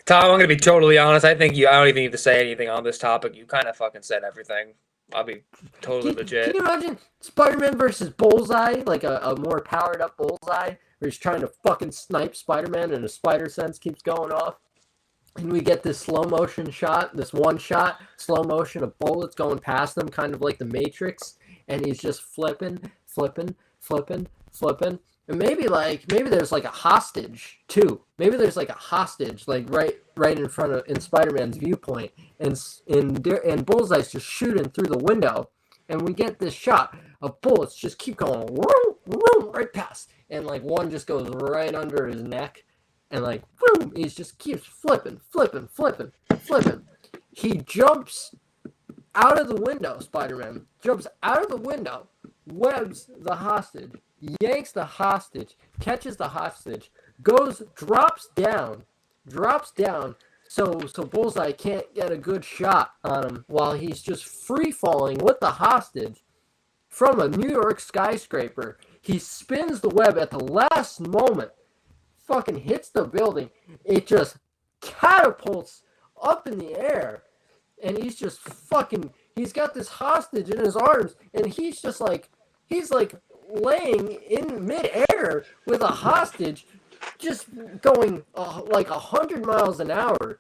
Tom, I'm gonna be totally honest. I think I don't even need to say anything on this topic. You kind of fucking said everything. I'll be totally Can legit. you imagine Spider-Man versus Bullseye, like a more powered up Bullseye, where he's trying to fucking snipe Spider-Man and a spider sense keeps going off? And we get this slow motion shot, this one shot, slow motion of bullets going past them, kind of like the Matrix, and he's just flipping, flipping, flipping, flipping. And maybe there's like a hostage too. Maybe there's like a hostage like right in front of in Spider-Man's viewpoint, and Bullseye's just shooting through the window, and we get this shot of bullets just keep going vroom, vroom, right past, and like one just goes right under his neck, and like boom, he just keeps flipping, flipping, flipping, flipping. He jumps out of the window. Spider-Man jumps out of the window, webs the hostage, yanks the hostage, catches the hostage, drops down, so Bullseye can't get a good shot on him while he's just free falling with the hostage from a New York skyscraper. He spins the web at the last moment, fucking hits the building. It just catapults up in the air, and he's got this hostage in his arms, and he's like laying in midair with a hostage just going like 100 miles an hour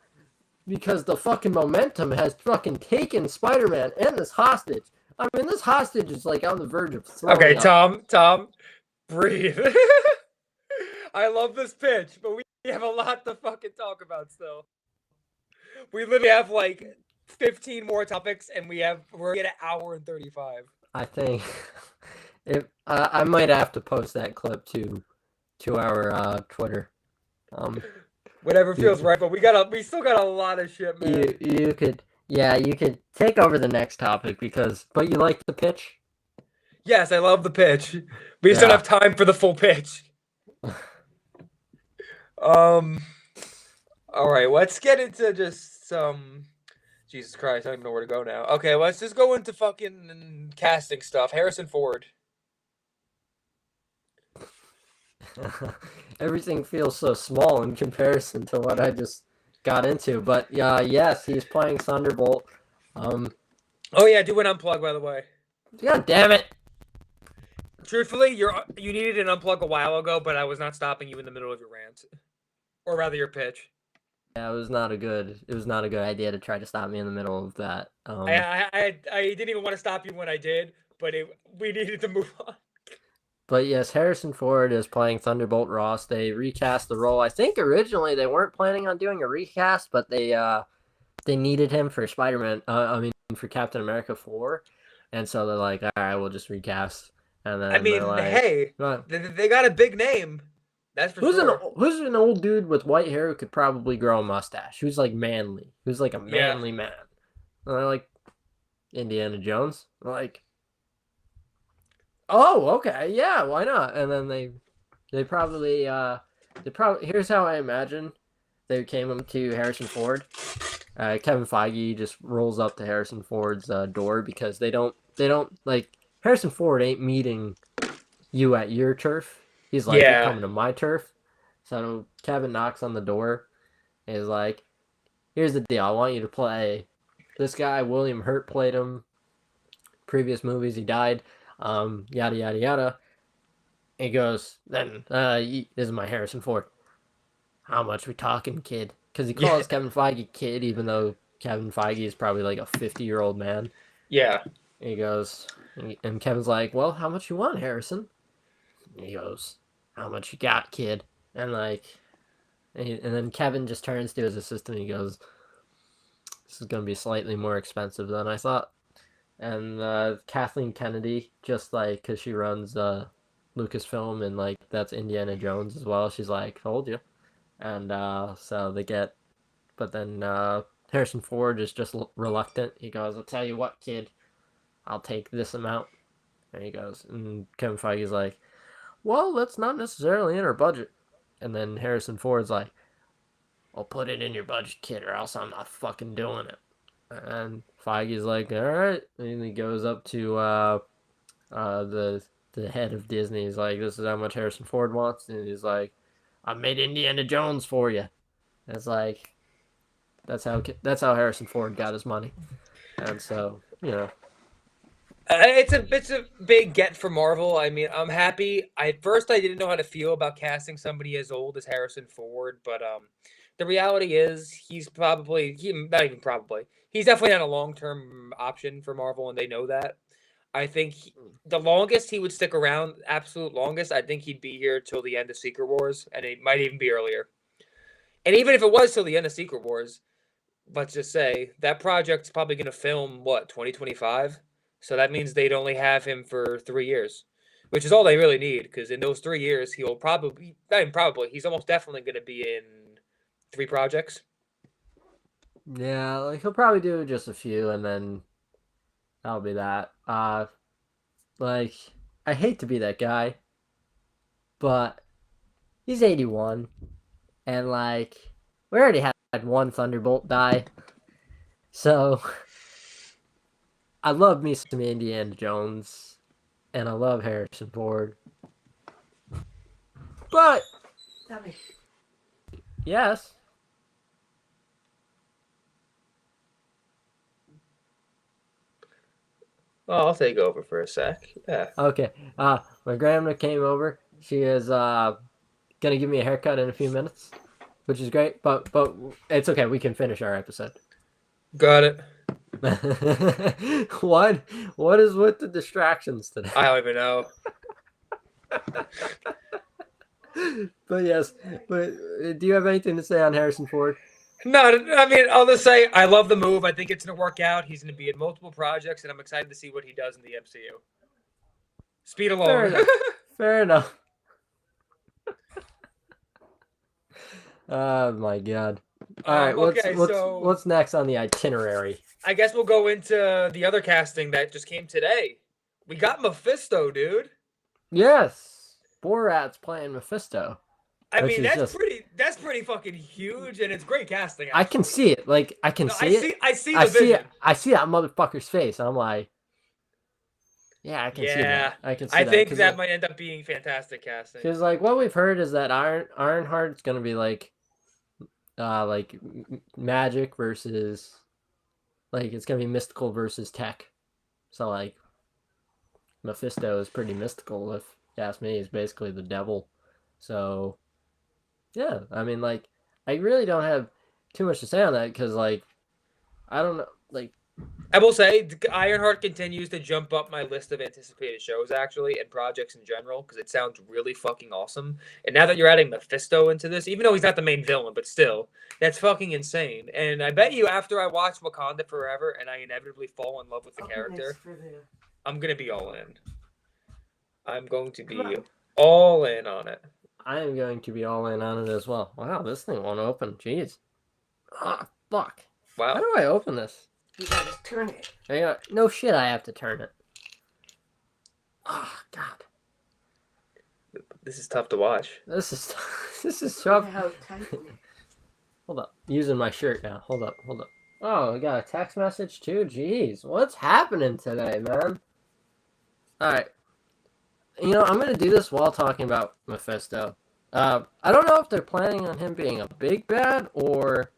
because the fucking momentum has fucking taken Spider-Man and this hostage. I mean, this hostage is like on the verge of Okay, throwing up. Tom, breathe. I love this pitch, but we have a lot to fucking talk about still. We literally have like 15 more topics, and we're at an hour and 35. I think I might have to post that clip to our Twitter. Um, Whatever you, feels right, but we still got a lot of shit, man. you could you could take over the next topic but you like the pitch. Yes, I love the pitch. We just don't Yeah. have time for the full pitch. Um. All right, let's get into just some. Jesus Christ, I don't even know where to go now. Okay, let's just go into fucking casting stuff. Harrison Ford. Everything feels so small in comparison to what I just got into. But yes, he's playing Thunderbolt. Oh yeah, do an unplug, by the way. God damn it! Truthfully, you needed an unplug a while ago, but I was not stopping you in the middle of your rant, or rather your pitch. Yeah, it was not a good idea to try to stop me in the middle of that. I didn't even want to stop you when I did, but we needed to move on. But yes, Harrison Ford is playing Thunderbolt Ross. They recast the role. I think originally they weren't planning on doing a recast, but they needed him for Spider-Man. I mean, for Captain America 4, and so they're like, all right, we'll just recast. And I then they're mean, like, hey, "Well, they got a big name. That's for sure. who's an old dude with white hair who could probably grow a mustache? Who's like manly? Who's like a Yeah. manly man?" And they're like, Indiana Jones. I'm like, oh, okay, yeah, why not? And then they probably here's how I imagine they came to Harrison Ford. Kevin Feige just rolls up to Harrison Ford's door because they don't like Harrison Ford ain't meeting you at your turf. He's like, you're Yeah. coming to my turf. So Kevin knocks on the door and is like, here's the deal. I want you to play this guy. William Hurt played him. Previous movies, he died. Yada, yada, yada. He goes, then, this is my Harrison Ford. How much we talking, kid? Because he Yeah. calls Kevin Feige kid, even though Kevin Feige is probably like a 50-year-old man. Yeah. And he goes, and Kevin's like, well, how much you want, Harrison? And he goes, how much you got, kid? And like, and then Kevin just turns to his assistant and he goes, this is going to be slightly more expensive than I thought. And Kathleen Kennedy, just like, because she runs Lucasfilm and like that's Indiana Jones as well, she's like, told you. And so they get, but then Harrison Ford is just reluctant. He goes, I'll tell you what, kid, I'll take this amount. And he goes, and Kevin Feige's like, well, that's not necessarily in our budget. And then Harrison Ford's like, I'll put it in your budget, kid, or else I'm not fucking doing it. And Feige's like, all right. And he goes up to the head of Disney. He's like, this is how much Harrison Ford wants. And he's like, I made Indiana Jones for you. And it's like, that's how Harrison Ford got his money. And so, you know. It's a big get for Marvel. I mean, I'm happy. At first I didn't know how to feel about casting somebody as old as Harrison Ford, but the reality is he's not even probably. He's definitely not a long-term option for Marvel, and they know that. I think the longest he would stick around, absolute longest, I think he'd be here till the end of Secret Wars, and it might even be earlier. And even if it was till the end of Secret Wars, let's just say that project's probably going to film what 2025. So that means they'd only have him for 3 years, which is all they really need. Because in those 3 years, he'll probably, not even probably, he's almost definitely going to be in 3 projects. Yeah, like he'll probably do just a few and then that'll be that. Like I hate to be that guy, but he's 81 and like we already had one Thunderbolt die. So I love me some Indiana Jones and I love Harrison Ford. But yes. Well, I'll take over for a sec. Yeah. Okay. My grandma came over. She is gonna give me a haircut in a few minutes, which is great. But it's okay. We can finish our episode. Got it. What is with the distractions today? I don't even know. But yes, but do you have anything to say on Harrison Ford? No, I mean, I'll just say I love the move. I think it's going to work out. He's going to be in multiple projects, and I'm excited to see what he does in the MCU. Speed along. Fair enough. Fair enough. Oh my god. All right, okay, what's next on the itinerary? I guess we'll go into the other casting that just came today. We got Mephisto, dude. Yes, Borat's playing Mephisto. I mean, that's pretty fucking huge, and it's great casting. Actually. I can see it. Like I can see it. I see the vision. I see that motherfucker's face, and I'm like, yeah, I can see that. I can see that. I think that might end up being fantastic casting. Because like what we've heard is that Ironheart's gonna be like magic versus, like it's gonna be mystical versus tech. So like Mephisto is pretty mystical, if you ask me. He's basically the devil. So yeah, I mean, like, I really don't have too much to say on that because, like, I don't know, like. I will say, Ironheart continues to jump up my list of anticipated shows, actually, and projects in general, because it sounds really fucking awesome. And now that you're adding Mephisto into this, even though he's not the main villain, but still, that's fucking insane. And I bet you after I watch Wakanda Forever and I inevitably fall in love with the character, I'm going to be all in. I'm going to be all in on it. I am going to be all in on it as well. Wow, this thing won't open. Jeez. Ah, fuck. Wow. How do I open this? You gotta turn it. No shit, I have to turn it. Oh, God. This is tough to watch. This is tough. Hold up. Using my shirt now. Hold up. Oh, I got a text message too? Jeez. What's happening today, man? Alright. You know, I'm going to do this while talking about Mephisto. I don't know if they're planning on him being a big bad, or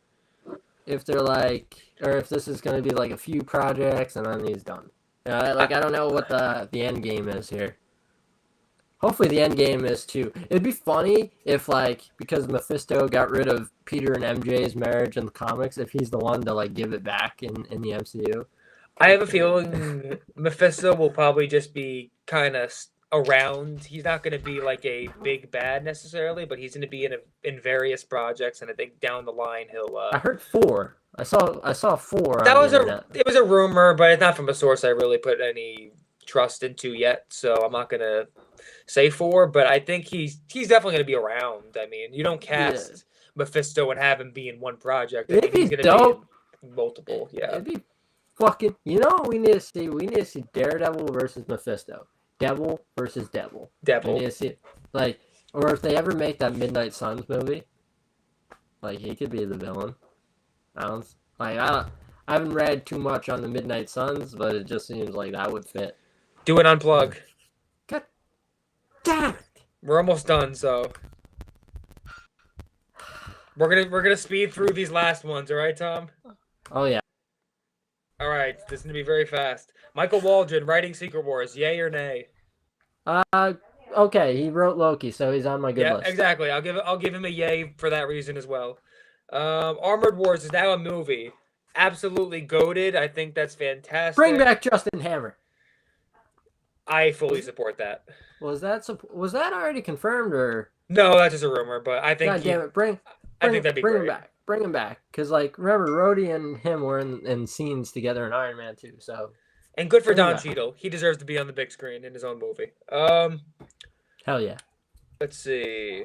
if they're like, or if this is going to be like a few projects and then he's done. I don't know what the end game is here. Hopefully the end game is too. It'd be funny if, like, because Mephisto got rid of Peter and MJ's marriage in the comics, if he's the one to, like, give it back in the MCU. I have a feeling Mephisto will probably just be kind of around. He's not going to be like a big bad necessarily, but he's going to be in various projects, and I think down the line he'll. I heard 4. I saw 4. That was it was a rumor, but it's not from a source I really put any trust into yet. So I'm not going to say 4, but I think he's definitely going to be around. I mean, you don't cast Mephisto and have him be in one project. It'd be he's going dope. to be in multiple. Yeah, it'd be fucking. You know what we need to see? We need to see Daredevil versus Mephisto. Devil versus devil. Devil. We need to see it. Like, or if they ever make that Midnight Suns movie, like he could be the villain. I haven't read too much on the Midnight Suns, but it just seems like that would fit. Do an unplug. God damn it! We're almost done, so we're gonna speed through these last ones. All right, Tom? Oh yeah. All right, this is gonna be very fast. Michael Waldron writing Secret Wars, yay or nay? Okay, he wrote Loki, so he's on my good list. Yeah, exactly. I'll give him a yay for that reason as well. Armored Wars is now a movie. Absolutely goated. I think that's fantastic. Bring back Justin Hammer. I fully support that. Was that already confirmed, or no? That's just a rumor, but I think. God damn it! I think that'd be bring great. him back. Bring him back, because like remember, Rhodey and him were in scenes together in Iron Man 2. So. And good for Don Cheadle. He deserves to be on the big screen in his own movie. Hell yeah. Let's see.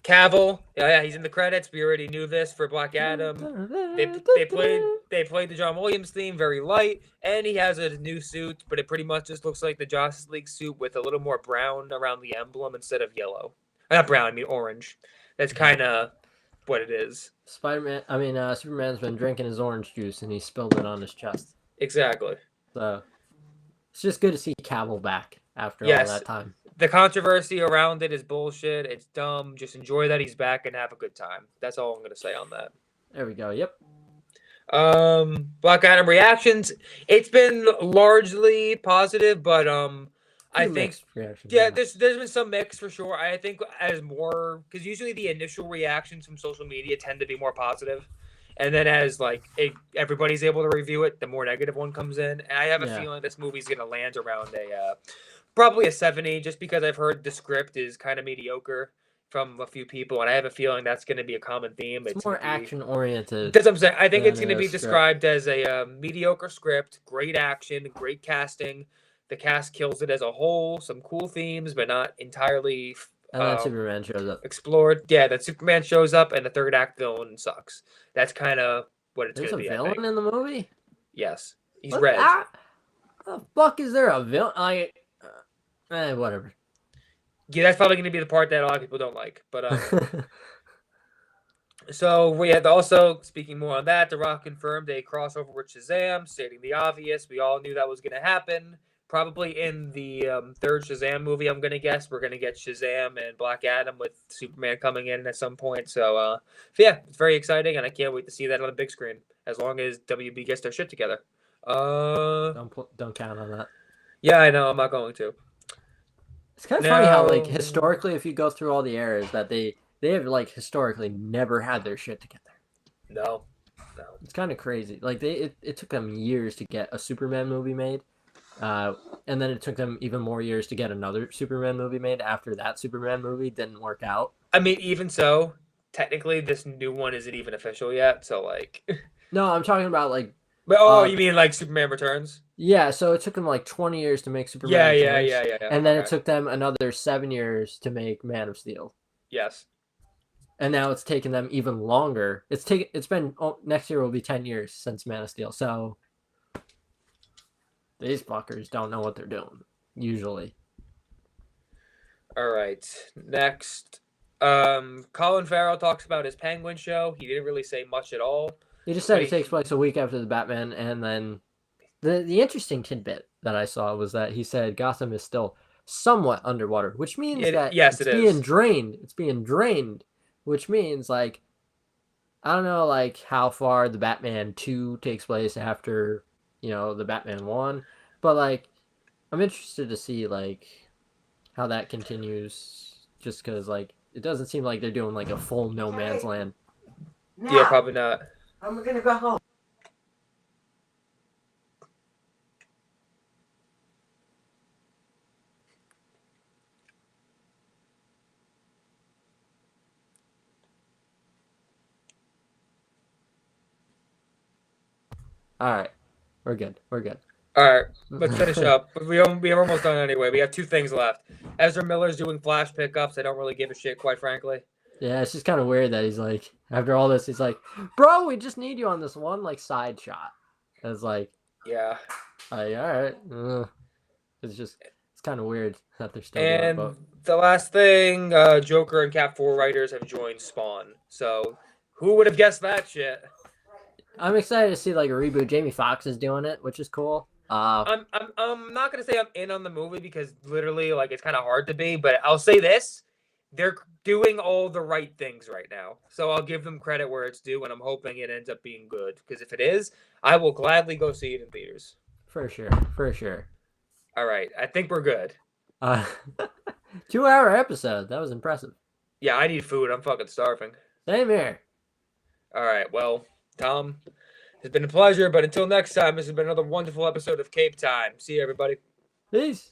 Cavill. Yeah, he's in the credits. We already knew this for Black Adam. They played the John Williams theme, very light, and he has a new suit, but it pretty much just looks like the Justice League suit with a little more brown around the emblem instead of yellow. Not brown, I mean orange. That's kind of what it is. Superman's been drinking his orange juice and he spilled it on his chest. Exactly. So it's just good to see Cavill back after all that time. The controversy around it is bullshit. It's dumb. Just enjoy that he's back and have a good time. That's all I'm going to say on that. There we go. Yep. Black Adam reactions. It's been largely positive, but I Pretty think mixed reactions. yeah, Yeah. there's been some mix for sure. I think as more because usually the initial reactions from social media tend to be more positive, and then as like everybody's able to review it, the more negative one comes in. And I have a Yeah. feeling this movie's gonna land around a probably a 70, just because I've heard the script is kind of mediocre from a few people, and I have a feeling that's going to be a common theme. It's It's going more to be action oriented that's what I'm saying. I think than it's it going to be is script. described as a mediocre script, great action, great casting. The cast kills it as a whole. Some cool themes, but not entirely And then Superman shows up. explored. Yeah, that Superman shows up, and the third act villain sucks. That's kind of what it's going There's to a be. I villain think. in the movie. Yes, he's What red. the fuck is there a villain? Whatever. Yeah, that's probably going to be the part that a lot of people don't like. But so we had also speaking more on that. The Rock confirmed a crossover with Shazam, stating the obvious. We all knew that was going to happen. Probably in the third Shazam movie, I'm going to guess we're going to get Shazam and Black Adam with Superman coming in at some point. So yeah, it's very exciting, and I can't wait to see that on the big screen. As long as WB gets their shit together. Don't count on that. Yeah, I know. I'm not going to. It's kind of funny how like historically, if you go through all the eras, that they have like historically never had their shit together. No. It's kind of crazy. Like it took them years to get a Superman movie made, and then it took them even more years to get another Superman movie made after that Superman movie didn't work out. I mean, even so, technically, this new one isn't even official yet. So like, No, I'm talking about like. But you mean like Superman Returns? Yeah, so it took them like 20 years to make Superman Returns. Yeah. And then it took them another 7 years to make Man of Steel. Yes. And now it's taken them even longer. It's been next year will be 10 years since Man of Steel. So these fuckers don't know what they're doing usually. All right. Next, Colin Farrell talks about his Penguin show. He didn't really say much at all. He just said it takes place a week after the Batman, and then the interesting tidbit that I saw was that he said Gotham is still somewhat underwater, which means that yes, it's being drained. It's being drained, which means like I don't know like how far the Batman 2 takes place after, the Batman 1, but like I'm interested to see like how that continues, just cuz like it doesn't seem like they're doing like a full no man's land. Yeah, probably not. I'm going to go home. All right, we're good. We're good. All right, let's finish up. We're almost done anyway. We have 2 things left. Ezra Miller's doing flash pickups. I don't really give a shit, quite frankly. Yeah, it's just kind of weird that he's like, after all this, he's like, bro, we just need you on this one like side shot. And it's like, yeah, all right. It's kind of weird that they're still doing it. And the last thing, Joker and Cap 4 writers have joined Spawn. So who would have guessed that shit? I'm excited to see like a reboot. Jamie Foxx is doing it, which is cool. I'm not gonna say I'm in on the movie because literally like it's kind of hard to be, but I'll say this: they're doing all the right things right now. So I'll give them credit where it's due, and I'm hoping it ends up being good. Because if it is, I will gladly go see it in theaters. For sure. All right, I think we're good. 2-hour episode. That was impressive. Yeah, I need food. I'm fucking starving. Same here. All right, well, Tom, it's been a pleasure, but until next time, this has been another wonderful episode of Cape Time. See you, everybody. Peace.